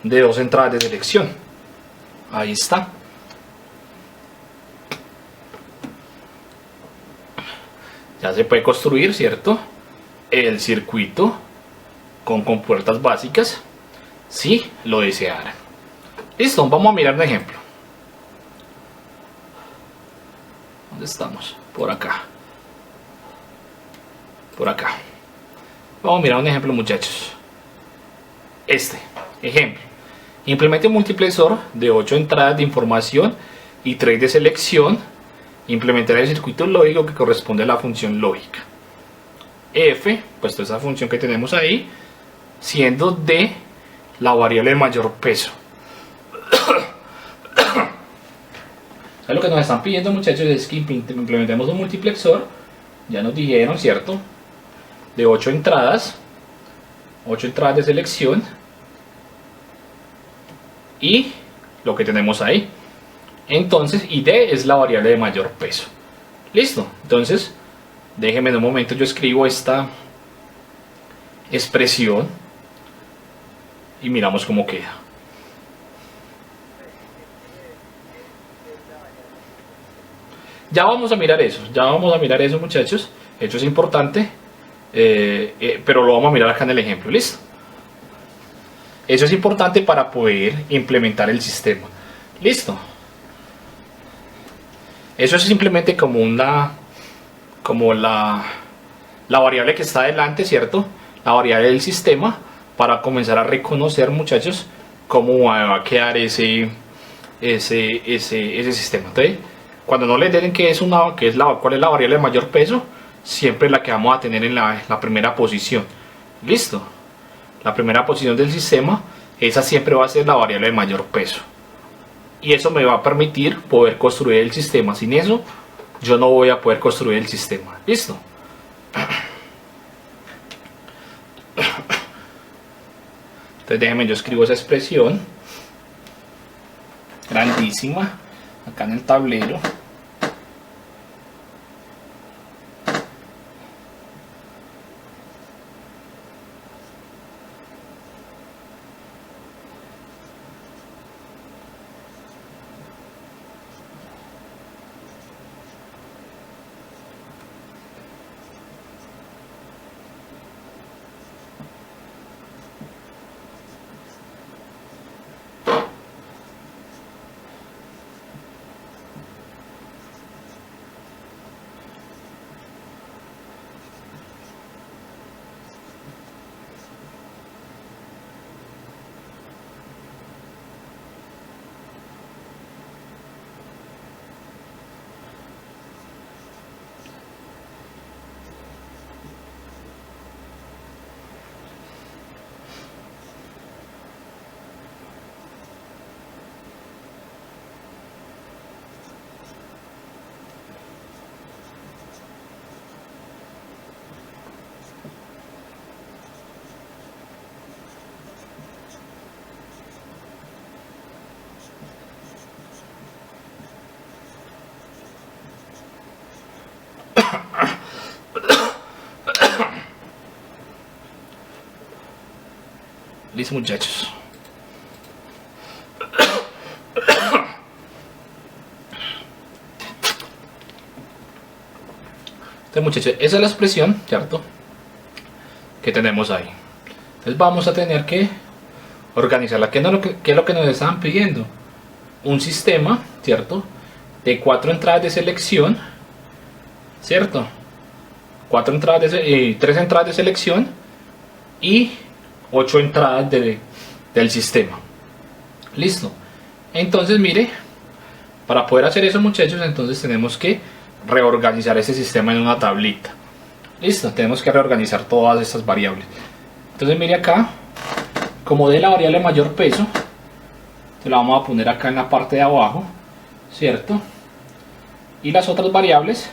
de 2 entradas de selección. Ahí está. Ya se puede construir, ¿cierto?, el circuito con compuertas básicas si lo desearan. Listo, vamos a mirar un ejemplo. ¿Dónde estamos? Por acá. Por acá. Vamos a mirar un ejemplo, muchachos. Este ejemplo: implemente un multiplexor de 8 entradas de información y 3 de selección. Implementar el circuito lógico que corresponde a la función lógica f, pues toda esa función que tenemos ahí, siendo d la variable de mayor peso. Lo que nos están pidiendo, muchachos, es que implementemos un multiplexor. Ya nos dijeron, ¿cierto?, de 8 entradas de selección y lo que tenemos ahí. Entonces, y d es la variable de mayor peso. Listo. Entonces, déjenme en un momento, yo escribo esta expresión y miramos cómo queda. Ya vamos a mirar eso, muchachos. Esto es importante, pero lo vamos a mirar acá en el ejemplo. Listo. Eso es importante para poder implementar el sistema. Listo. Eso es simplemente como la variable que está adelante, ¿cierto? La variable del sistema, para comenzar a reconocer, muchachos, cómo va a quedar ese sistema. Entonces, cuando no les den cuál es la variable de mayor peso, siempre la que vamos a tener en la primera posición. Listo. La primera posición del sistema, esa siempre va a ser la variable de mayor peso. Y eso me va a permitir poder construir el sistema. Sin eso, yo no voy a poder construir el sistema. ¿Listo? Entonces déjenme, yo escribo esa expresión grandísima acá en el tablero. Listo, muchachos. Entonces, muchachos, esa es la expresión, ¿cierto?, que tenemos ahí. Entonces vamos a tener que organizarla. ¿Qué es lo que nos estaban pidiendo? Un sistema, ¿cierto?, de 4 entradas de selección, ¿cierto? 3 entradas de selección y 8 entradas del sistema. Listo. Entonces, mire, para poder hacer eso, muchachos, entonces tenemos que reorganizar ese sistema en una tablita. Listo, tenemos que reorganizar todas estas variables. Entonces, mire acá, como de la variable mayor peso, Entonces la vamos a poner acá en la parte de abajo, ¿cierto? Y las otras variables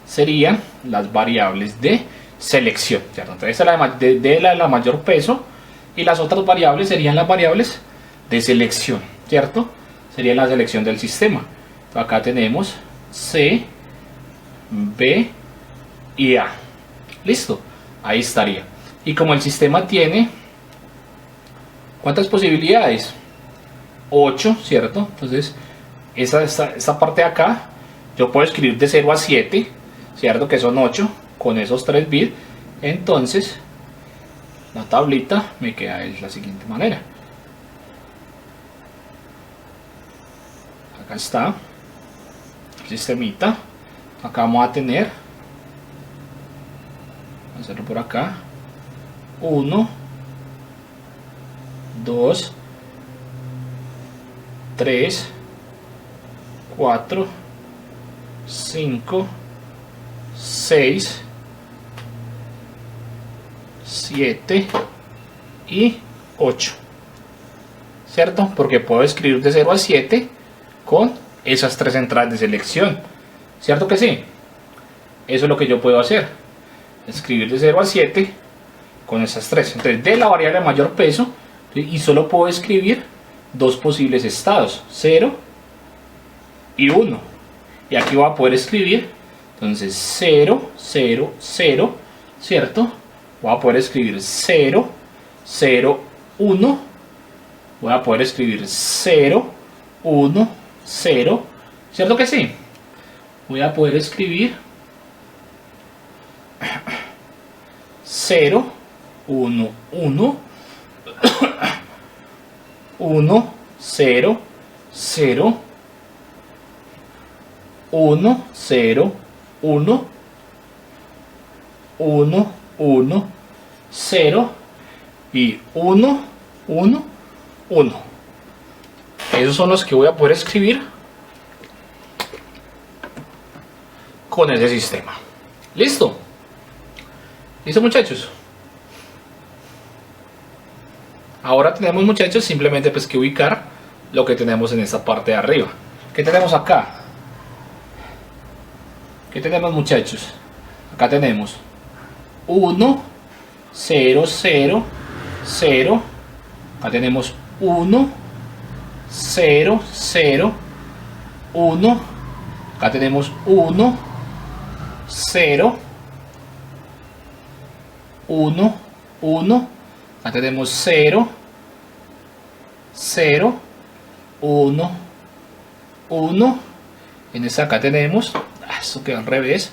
serían las variables de selección, ¿cierto? Entonces esta es la mayor peso, y las otras variables serían las variables de selección, ¿cierto? Sería la selección del sistema. Entonces acá tenemos C, B y A. Listo, ahí estaría. Y como el sistema tiene, ¿cuántas posibilidades? 8, ¿cierto? Entonces esta parte de acá yo puedo escribir de 0 a 7, ¿cierto? Que son 8 con esos 3 bits. Entonces la tablita me queda de la siguiente manera. Acá está el sistemita. Acá vamos a tener, vamos a hacerlo por acá, 1, 2, 3, 4, 5, 6, 7 y 8, ¿cierto? Porque puedo escribir de 0 a 7 con esas 3 entradas de selección, ¿cierto que sí? Eso es lo que yo puedo hacer, escribir de 0 a 7 con esas 3. Entonces de la variable de mayor peso, y solo puedo escribir dos posibles estados, 0 y 1. Y aquí voy a poder escribir, entonces 0, 0, 0, ¿cierto? Voy a poder escribir 0, 0, 1. Voy a poder escribir 0, 1, 0, ¿cierto que sí? Voy a poder escribir 0, 1, 1, 1, 0, 0, 1, 0, 1, 1, 1, 0 y 1, 1, 1. Esos son los que voy a poder escribir con ese sistema. ¿Listo? ¿Listo, muchachos? Ahora tenemos, muchachos, simplemente pues que ubicar lo que tenemos en esta parte de arriba. ¿Qué tenemos acá? ¿Qué tenemos, muchachos? Acá tenemos 1, 0, 0, 0. Acá tenemos 1, 0, 0, 1. Acá tenemos 1, 0, 1, 1. Acá tenemos 0, 0, 1, 1. En esta acá tenemos, esto queda al revés,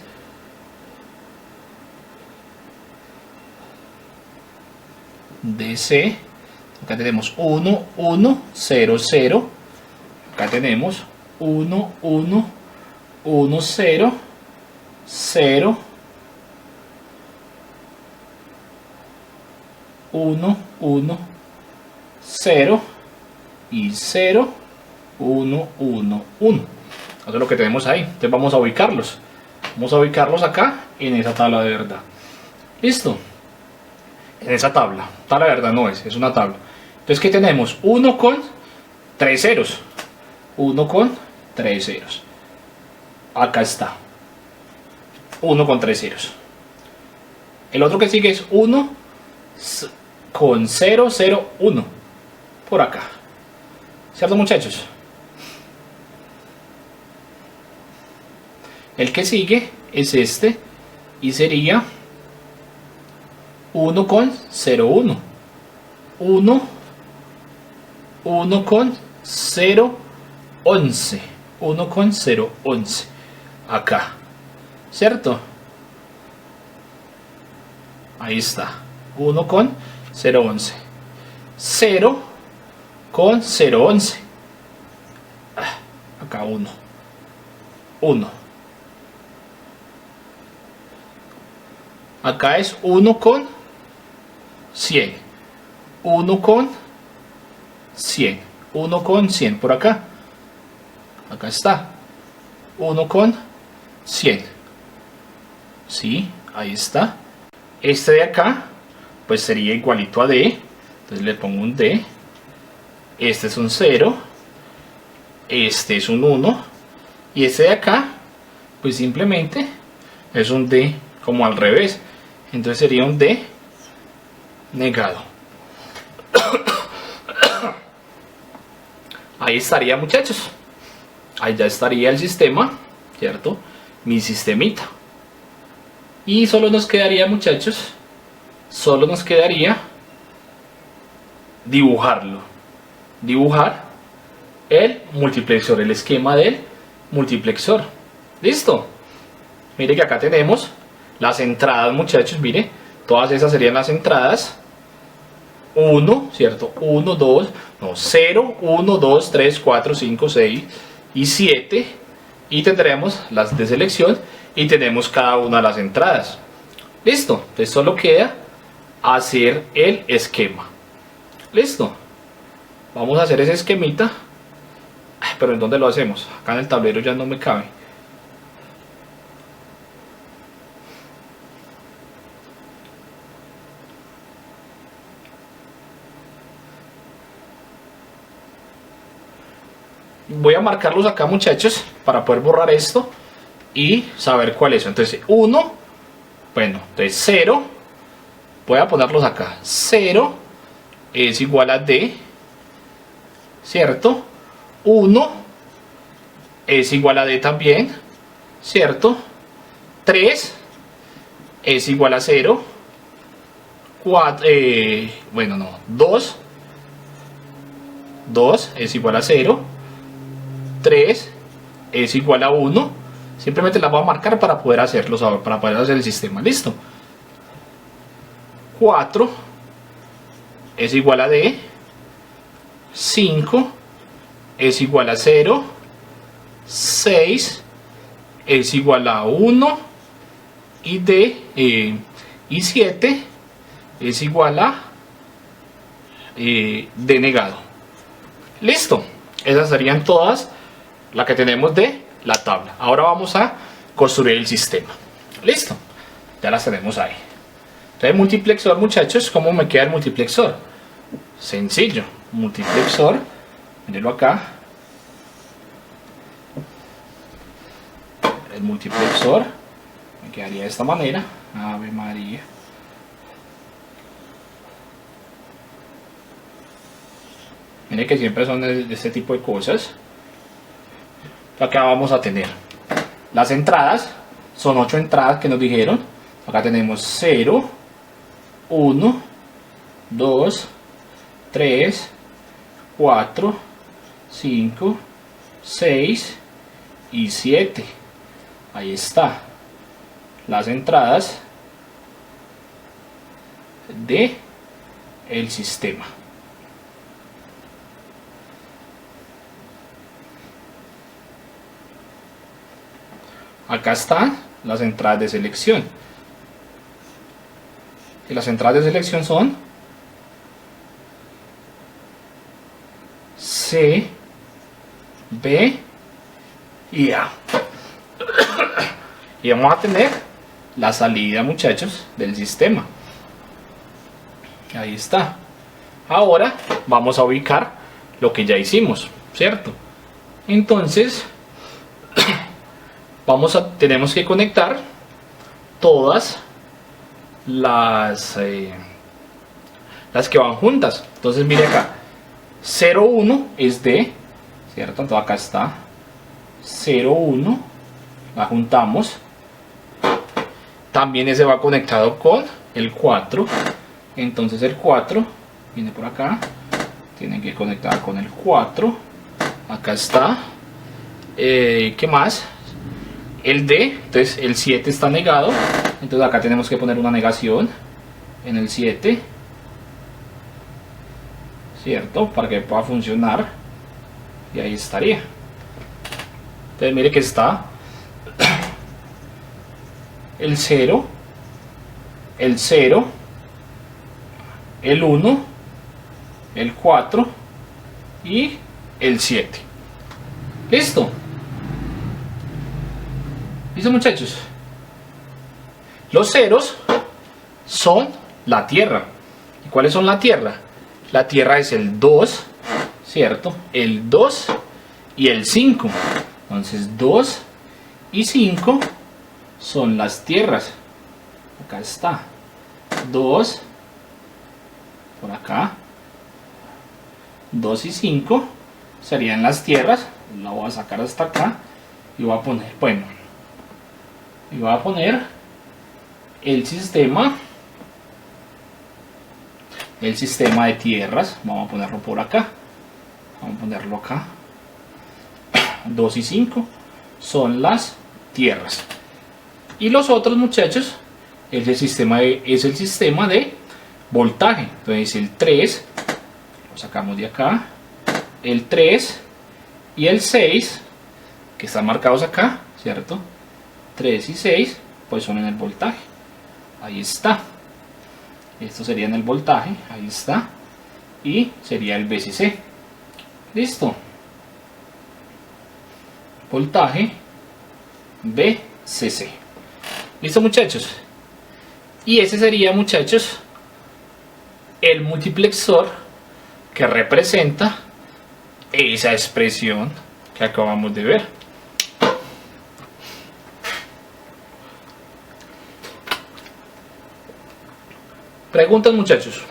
DC. Acá tenemos 1, 1, 0, 0. Acá tenemos 1, 1, 1, 0, 0, 1, 1, 0 y 0, 1, 1, 1. Eso es lo que tenemos ahí. Entonces vamos a ubicarlos. Vamos a ubicarlos acá en esa tabla de verdad. ¿Listo? En esa tabla. Tabla de verdad no es una tabla. Entonces, ¿qué tenemos? 1 con 3 ceros. 1 con 3 ceros. Acá está. 1 con 3 ceros. El otro que sigue es 1 con 0, 0, 1. Por acá. ¿Cierto, muchachos? El que sigue es este y sería 1 con 0, 1. 1, 1 con 0, 11. 1 con 0, 11. Acá. ¿Cierto? Ahí está. 1 con 0, 11. 0 con 0, 11. Acá 1. 1. Acá es 1 con 100. 1 con 100. 1 con 100 por acá. Acá está. 1 con 100. Sí, ahí está. Este de acá, pues sería igualito a D. Entonces le pongo un D. Este es un 0. este es un 1 y este de acá pues simplemente es un D como al revés, entonces sería un D negado. Ahí estaría, muchachos, ahí ya estaría el sistema, ¿cierto? Mi sistemita. Y solo nos quedaría, muchachos, solo nos quedaría dibujarlo, dibujar el multiplexor, el esquema del multiplexor. Listo. Mire que acá tenemos las entradas, muchachos, mire, todas esas serían las entradas. 1, ¿cierto? 1, 2, no, 0, 1, 2, 3, 4, 5, 6 y 7. Y tendremos las de selección y tenemos cada una de las entradas. Listo. Entonces solo queda hacer el esquema. Listo. Vamos a hacer ese esquemita. Pero ¿en dónde lo hacemos? Acá en el tablero ya no me cabe. Voy a marcarlos acá, muchachos, para poder borrar esto y saber cuál es. Entonces 1, bueno, entonces 0, voy a ponerlos acá. 0 es igual a D, ¿cierto? 1 es igual a D también, ¿cierto? 3 es igual a 0. 4, bueno, no, 2 es igual a 0. 3 es igual a 1. Simplemente las voy a marcar para poder hacerlo, para poder hacer el sistema. Listo. 4 es igual a D. 5 es igual a 0. 6 es igual a 1. Y D y 7 es igual a D negado. Listo. Esas serían todas las que tenemos de la tabla. Ahora vamos a construir el sistema. Listo. Ya las tenemos ahí. Entonces, multiplexor, muchachos, ¿cómo me queda el multiplexor? Sencillo. Multiplexor, mírenlo acá. El multiplexor me quedaría de esta manera. Ave María. Miren que siempre son de este tipo de cosas. Acá vamos a tener las entradas. Son 8 entradas que nos dijeron. Acá tenemos 0, 1, 2, 3, 4, 5, 6 y 7. Ahí está. Las entradas de el sistema. Acá están las entradas de selección. Y las entradas de selección son C, B y A. Y vamos a tener la salida, muchachos, del sistema. Ahí está. Ahora vamos a ubicar lo que ya hicimos, ¿cierto? Entonces tenemos que conectar todas las que van juntas. Entonces mire acá, 0, 1 es D, ¿cierto? Entonces acá está 0, 1, la juntamos. También ese va conectado con el 4. Entonces el 4 viene por acá, tienen que conectar con el 4. Acá está. ¿Qué más? El D, entonces el 7 está negado, entonces acá tenemos que poner una negación en el 7, ¿cierto? Para que pueda funcionar, y ahí estaría. Entonces mire que está el 0, el 0, el 1, el 4 y el 7. ¿Listo? ¿Listo, muchachos? Los ceros son la Tierra. ¿Y cuáles son la Tierra? La Tierra es el 2, ¿cierto? El 2 y el 5. Entonces 2 y 5 son las tierras. Acá está. 2 por acá. 2 y 5 serían las tierras. La voy a sacar hasta acá y voy a poner, bueno, y voy a poner el sistema de tierras. Vamos a ponerlo por acá. Vamos a ponerlo acá. 2 y 5 son las tierras. Y los otros, muchachos, es el sistema de voltaje. Entonces el 3 lo sacamos de acá. El 3 y el 6, que están marcados acá, ¿cierto? 3 y 6 pues son en el voltaje. Ahí está. Esto sería en el voltaje. Ahí está. Y sería el VCC. Listo. Voltaje VCC. Listo, muchachos. Y ese sería, muchachos, el multiplexor que representa esa expresión que acabamos de ver. Preguntas, muchachos.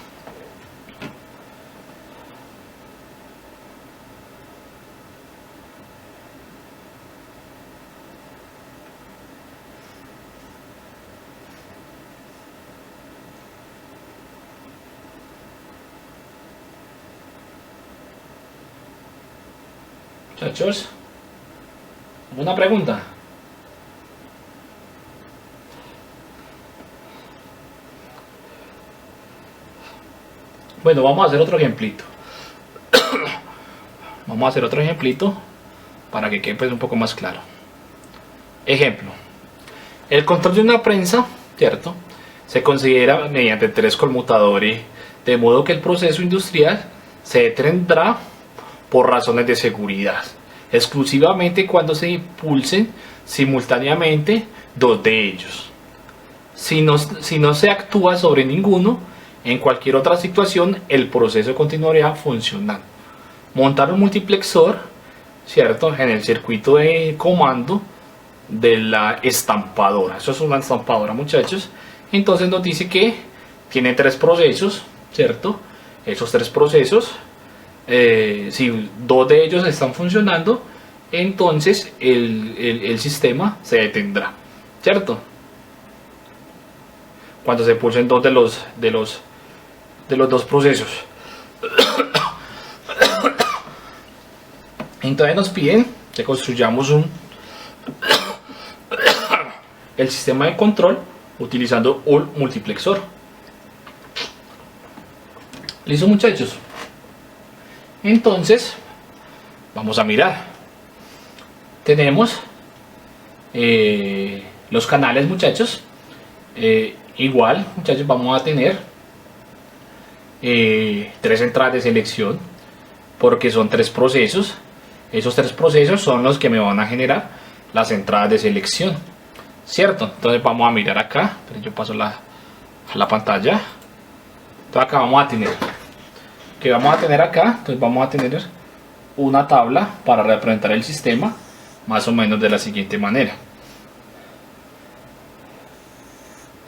Muchachos, ¿alguna pregunta? Bueno, vamos a hacer otro ejemplito. Vamos a hacer otro ejemplito para que quede pues un poco más claro. Ejemplo. El control de una prensa, ¿cierto?, se considera mediante 3 conmutadores, de modo que el proceso industrial se detendrá por razones de seguridad, exclusivamente cuando se impulsen simultáneamente 2 de ellos. Si no se actúa sobre ninguno, en cualquier otra situación el proceso continuaría funcionando. Montar un multiplexor, ¿cierto?, en el circuito de comando de la estampadora. Eso es una estampadora, muchachos. Entonces nos dice que tiene 3 procesos, ¿cierto? Esos 3 procesos, si 2 de ellos están funcionando, entonces el sistema se detendrá, ¿cierto? Cuando se pulsen 2 de los 2 procesos. Entonces nos piden que construyamos el sistema de control utilizando un multiplexor. ¿Listo, muchachos? Entonces vamos a mirar. Tenemos los canales, muchachos. Igual, muchachos, vamos a tener 3 entradas de selección, porque son 3 procesos. Esos 3 procesos son los que me van a generar las entradas de selección, ¿cierto? Entonces vamos a mirar acá. Pero yo paso la pantalla. Entonces acá vamos a tener, ¿qué vamos a tener acá? Entonces vamos a tener una tabla para representar el sistema, más o menos de la siguiente manera.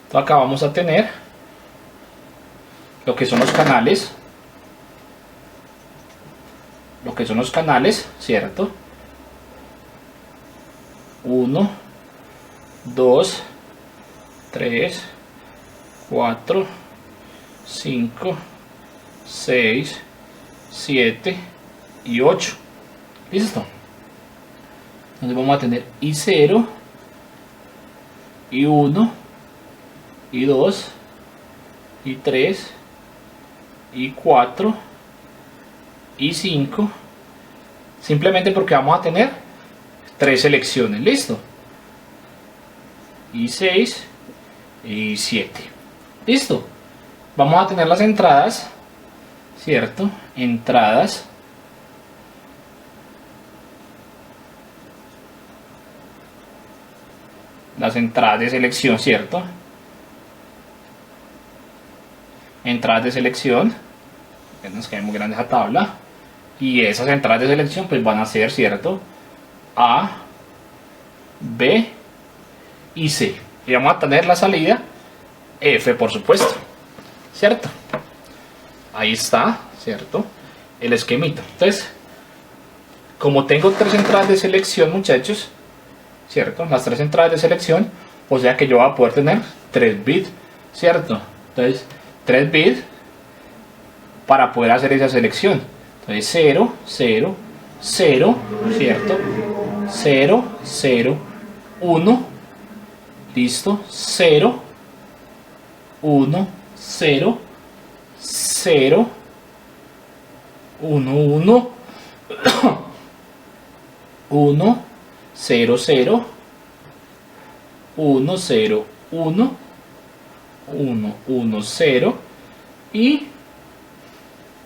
Entonces acá vamos a tener lo que son los canales. Lo que son los canales, ¿cierto? 1, 2, 3, 4, 5, 6, 7 y 8. ¿Listo? Entonces vamos a tener I0, I1, I2, I3, I4, I5, simplemente porque vamos a tener 3 selecciones. Listo. I6 y I7. Listo. Vamos a tener las entradas, ¿cierto? Entradas. Las entradas de selección, ¿cierto? Entradas de selección. Nos queda muy grande esa tabla. Y esas entradas de selección pues van a ser, ¿cierto? A, B y C. Y vamos a tener la salida F, por supuesto, ¿cierto? Ahí está, ¿cierto? El esquemita. Entonces, como tengo tres entradas de selección, muchachos, ¿cierto? Las tres entradas de selección, o sea que yo voy a poder tener 3 bits, ¿cierto? Entonces, 3 bits para poder hacer esa selección. Entonces, 0, 0, 0, ¿cierto? 0, 0, 1, listo, 0, 1, 0, 0, 1, 1, 1, 0, 0, 1, 0, 1, 1, 1, 0 y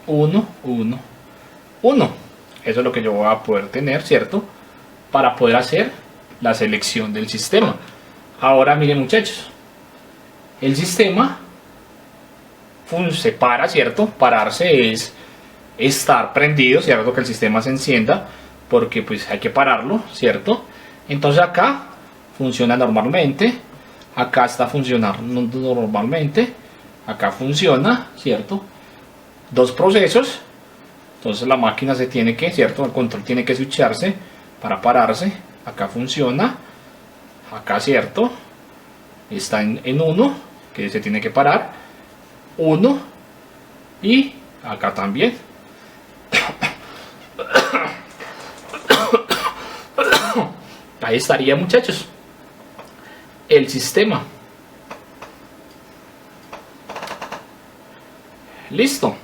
1, 1, 1. Eso es lo que yo voy a poder tener, ¿cierto? Para poder hacer la selección del sistema. Ahora miren, muchachos, el sistema se para, ¿cierto? Pararse es estar prendido, ¿cierto? Que el sistema se encienda, porque pues hay que pararlo, ¿cierto? Entonces acá funciona normalmente, acá está funcionando normalmente, acá funciona, ¿cierto? Dos procesos. Entonces la máquina se tiene que, ¿cierto? El control tiene que switcharse para pararse. Acá funciona, acá, ¿cierto? Está en 1, que se tiene que parar, 1, y acá también. Ahí estaría, muchachos, el sistema. Listo.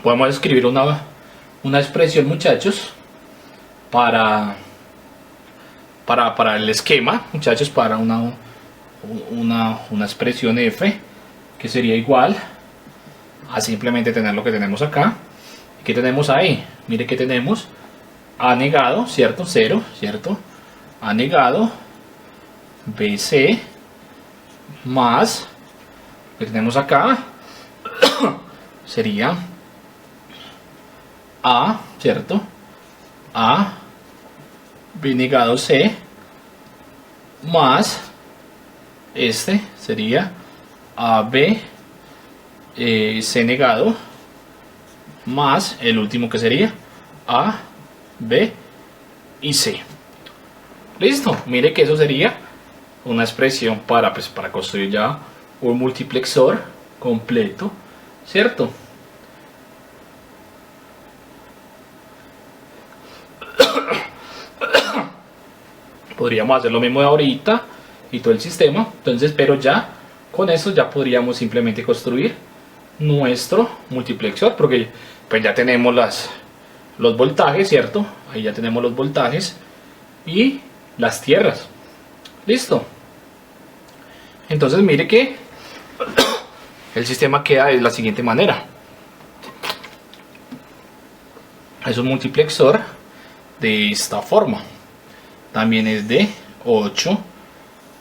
Podemos escribir una expresión, muchachos, para el esquema, muchachos, para una expresión f, que sería igual a simplemente tener lo que tenemos acá. ¿Qué tenemos ahí? Mire que tenemos A negado, ¿cierto? 0, ¿cierto? A negado, BC, más, lo que tenemos acá, sería A, ¿cierto? A, B negado C, más, este sería AB, C negado, más el último que sería A, B y C. Listo, mire que eso sería una expresión para construir ya un multiplexor completo, ¿cierto? Podríamos hacer lo mismo de ahorita y todo el sistema. Entonces, pero ya con esto ya podríamos simplemente construir nuestro multiplexor, porque pues ya tenemos los voltajes, ¿cierto? Ahí ya tenemos los voltajes y las tierras. Listo. Entonces mire que el sistema queda de la siguiente manera. Es un multiplexor de esta forma. También es de 8,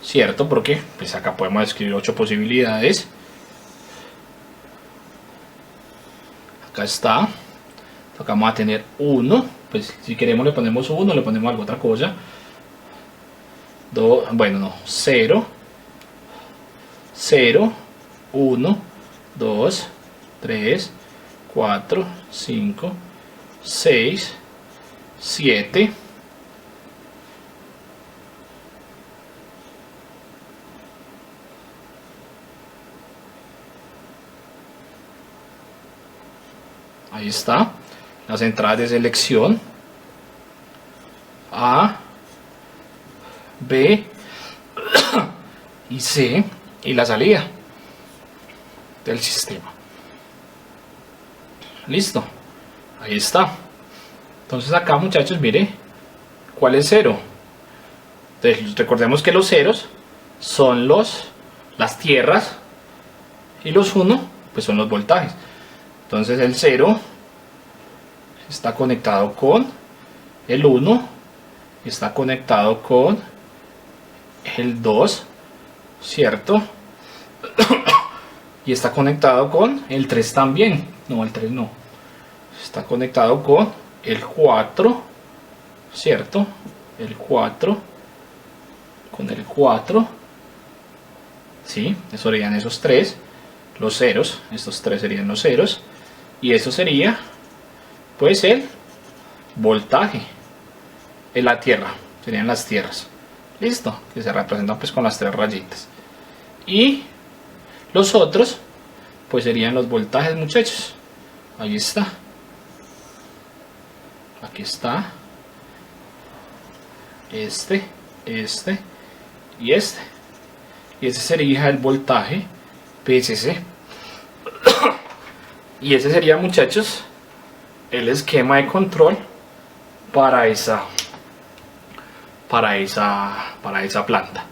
¿cierto? Porque pues acá podemos escribir 8 posibilidades. Acá está. Acá vamos a tener 1. Pues si queremos le ponemos 1, le ponemos alguna otra cosa. Bueno, no. 0. 0. 1. 2. 3. 4. 5. 6. 7. Ahí está, las entradas de selección A, B y C, y la salida del sistema. Listo, ahí está. Entonces acá, muchachos, mire, ¿cuál es 0? Entonces, recordemos que los ceros son las tierras y los 1 pues son los voltajes. Entonces el 0 está conectado con el 1, está conectado con el 2, ¿cierto? y está conectado con el 3 también. No, el 3 no. Está conectado con el 4, ¿cierto? El 4 con el 4. Sí, eso serían esos 3, los ceros. Estos 3 serían los ceros. Y eso sería, pues, el voltaje en la tierra. Serían las tierras. Listo, que se representan pues con las 3 rayitas. Y los otros pues serían los voltajes, muchachos. Ahí está. Aquí está. Este y este. Y ese sería el voltaje PSC. Y ese sería, muchachos, el esquema de control para esa planta.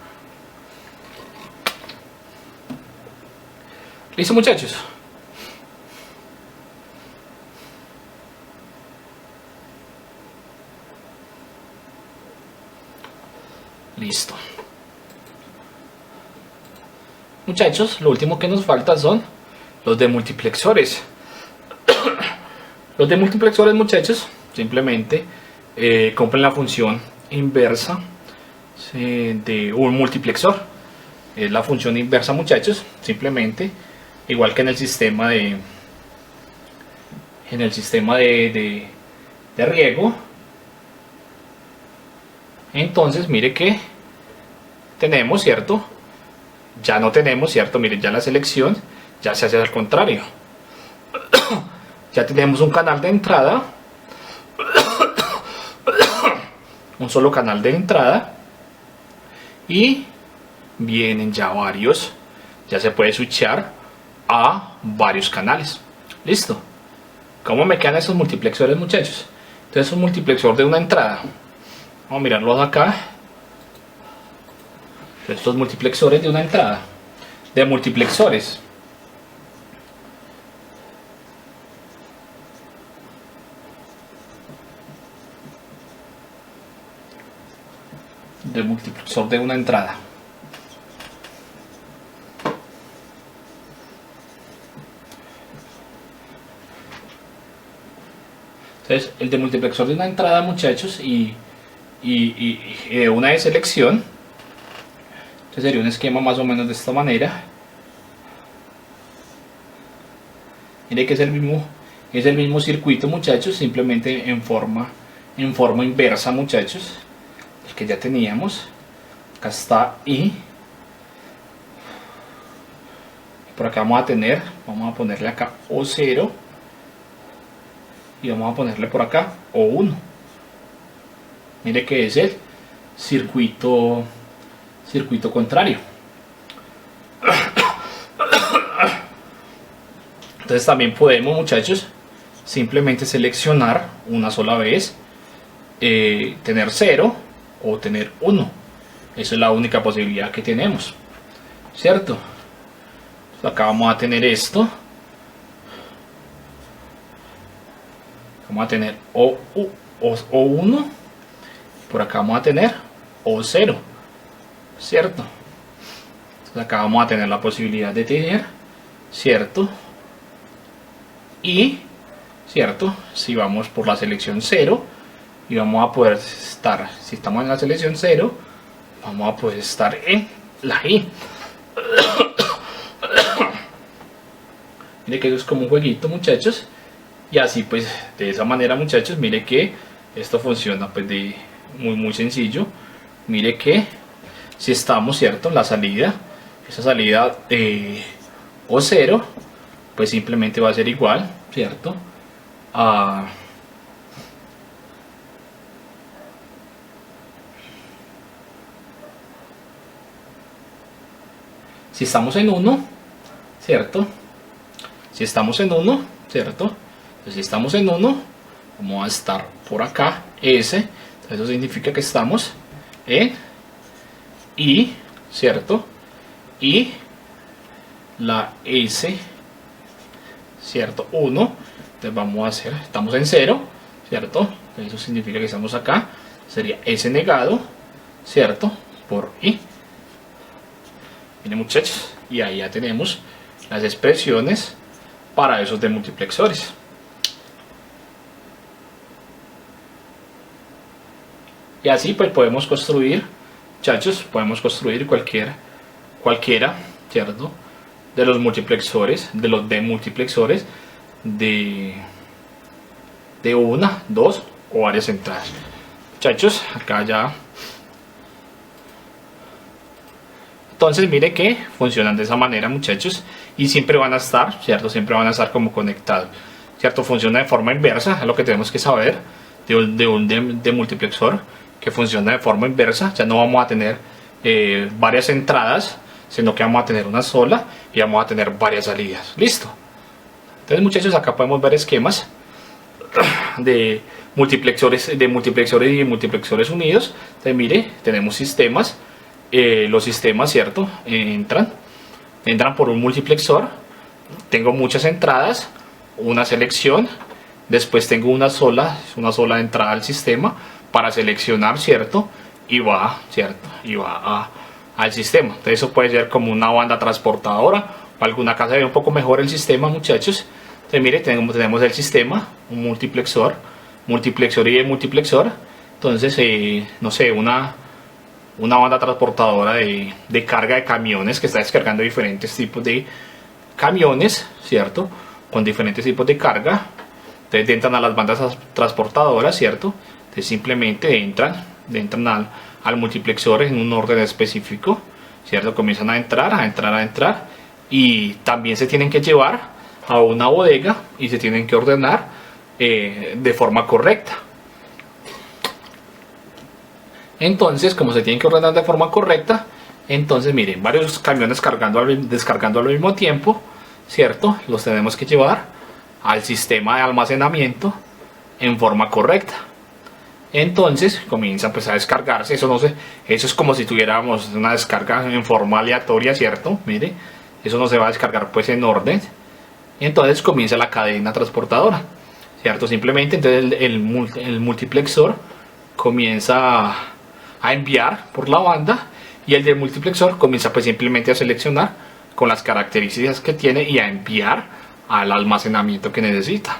¿Listo, muchachos? Listo. Muchachos, lo último que nos falta son los demultiplexores. Los demultiplexores, muchachos, simplemente cumplen la función inversa de un multiplexor. Es la función inversa, muchachos, simplemente igual que en el sistema de riego. Entonces mire que tenemos, cierto, ya no tenemos, cierto, miren, ya la selección ya se hace al contrario. Ya tenemos un canal de entrada, un solo canal de entrada, y vienen ya varios, ya se puede switchar a varios canales. Listo. ¿Cómo me quedan esos multiplexores, muchachos? Entonces, un multiplexor de una entrada, vamos a mirarlos acá. Estos multiplexores de una entrada, de multiplexores, de multiplexor de una entrada. Entonces, el de multiplexor de una entrada, muchachos, y una de selección, entonces sería un esquema más o menos de esta manera. Mire que es el mismo circuito, muchachos, simplemente en forma inversa, muchachos, el que ya teníamos. Acá está y por acá vamos a ponerle acá O0 y vamos a ponerle por acá O1. Mire que es el circuito contrario. Entonces también podemos, muchachos, simplemente seleccionar una sola vez, tener 0 o tener 1. Esa es la única posibilidad que tenemos, ¿cierto? Entonces acá vamos a tener esto. Vamos a tener O1. Por acá vamos a tener O0, ¿cierto? Entonces acá vamos a tener la posibilidad de tener, ¿cierto? Y, ¿cierto? Si vamos por la selección 0, y vamos a poder estar, si estamos en la selección 0, vamos a poder estar en la I. Mire que eso es como un jueguito, muchachos. Y así pues, de esa manera, muchachos, mire que esto funciona pues de muy sencillo. Mire que si estamos, cierto, en la salida, esa salida O0, pues simplemente va a ser igual, cierto, a si estamos en 1, cierto, si estamos en 1, cierto, entonces si estamos en 1, vamos a estar por acá, S, eso significa que estamos en I, cierto, y la S, cierto, 1, entonces vamos a hacer, estamos en 0, cierto, eso significa que estamos acá, sería S negado, cierto, por I. Miren, muchachos, y ahí ya tenemos las expresiones para esos demultiplexores. Y así pues podemos construir, muchachos, podemos construir cualquiera, ¿cierto?, de los multiplexores, de los demultiplexores de una, dos o varias entradas. Muchachos, acá ya. Entonces mire que funcionan de esa manera, muchachos, y siempre van a estar, ¿cierto? Siempre van a estar como conectados, ¿cierto? Funciona de forma inversa, es lo que tenemos que saber de un demultiplexor que funciona de forma inversa. Ya no vamos a tener varias entradas, sino que vamos a tener una sola y vamos a tener varias salidas. Listo. Entonces, muchachos, acá podemos ver esquemas de multiplexores y multiplexores unidos. Entonces, mire, tenemos sistemas. Los sistemas, ¿cierto? Entran por un multiplexor. Tengo muchas entradas, una selección. Después tengo una sola entrada al sistema para seleccionar, ¿cierto? Y va, ¿cierto? Y va al sistema. Entonces eso puede ser como una banda transportadora o alguna casa. Ve un poco mejor el sistema, muchachos. Entonces mire, tenemos el sistema, un multiplexor y el multiplexor. Entonces, no sé, una banda transportadora de carga de camiones que está descargando diferentes tipos de camiones, ¿cierto? Con diferentes tipos de carga. Entonces entran a las bandas transportadoras, ¿cierto? Entonces simplemente entran al multiplexor en un orden específico, ¿cierto? Comienzan a entrar y también se tienen que llevar a una bodega y se tienen que ordenar de forma correcta. Entonces, como se tienen que ordenar de forma correcta, entonces miren, varios camiones descargando al mismo tiempo, ¿cierto? Los tenemos que llevar al sistema de almacenamiento en forma correcta. Entonces comienza pues a descargarse. Eso es como si tuviéramos una descarga en forma aleatoria, ¿cierto? Mire, eso no se va a descargar pues en orden. Y entonces comienza la cadena transportadora, ¿cierto? Simplemente entonces el multiplexor comienza a enviar por la banda y el del multiplexor comienza pues simplemente a seleccionar con las características que tiene y a enviar al almacenamiento que necesita,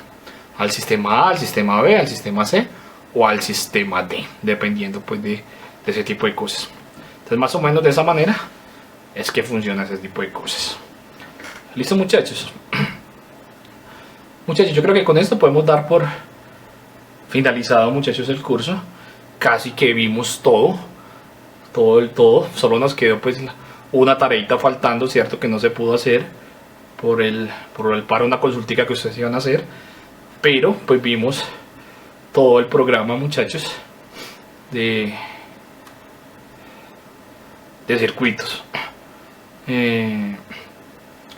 al sistema A, al sistema B, al sistema C o al sistema D, dependiendo pues de ese tipo de cosas. Entonces más o menos de esa manera es que funciona ese tipo de cosas. ¿Listo, muchachos? Muchachos, yo creo que con esto podemos dar por finalizado, muchachos, el curso. Casi que vimos todo. Solo nos quedó pues una tareita faltando, ¿cierto? Que no se pudo hacer por el paro, una consultica que ustedes iban a hacer. Pero pues vimos todo el programa, muchachos, de circuitos.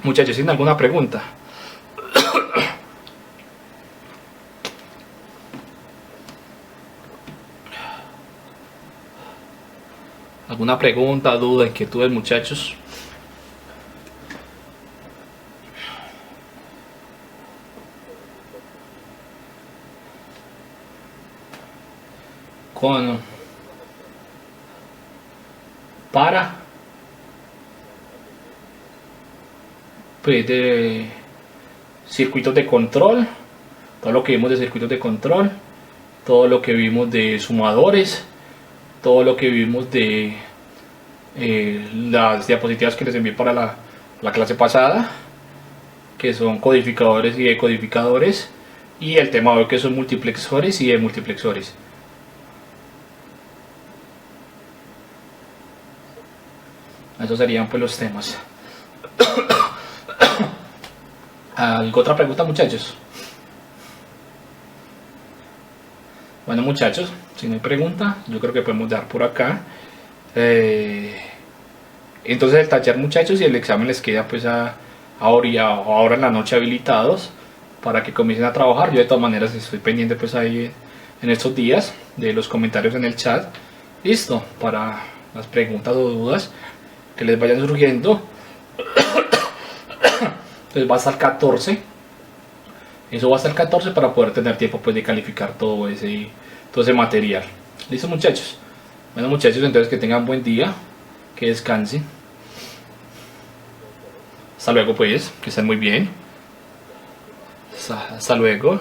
Muchachos, ¿tienen alguna pregunta? ¿Alguna pregunta, duda, inquietudes, muchachos? Para pues de circuitos de control, todo lo que vimos de circuitos de control, todo lo que vimos de sumadores, todo lo que vimos de las diapositivas que les envié para la clase pasada, que son codificadores y decodificadores, y el tema de hoy que son multiplexores y demultiplexores. Esos serían pues los temas. ¿Alguna otra pregunta, muchachos? Bueno, muchachos, si no hay pregunta, yo creo que podemos dar por acá. Entonces el taller, muchachos, y el examen les queda pues ahora en la noche habilitados para que comiencen a trabajar. Yo de todas maneras estoy pendiente pues ahí en estos días de los comentarios en el chat. Listo, para las preguntas o dudas que les vayan surgiendo. Entonces va hasta el 14. Eso va hasta el 14 para poder tener tiempo pues de calificar todo ese material. ¿Listo, muchachos? Bueno, muchachos, entonces que tengan buen día, que descansen. Hasta luego pues, que estén muy bien. Hasta luego.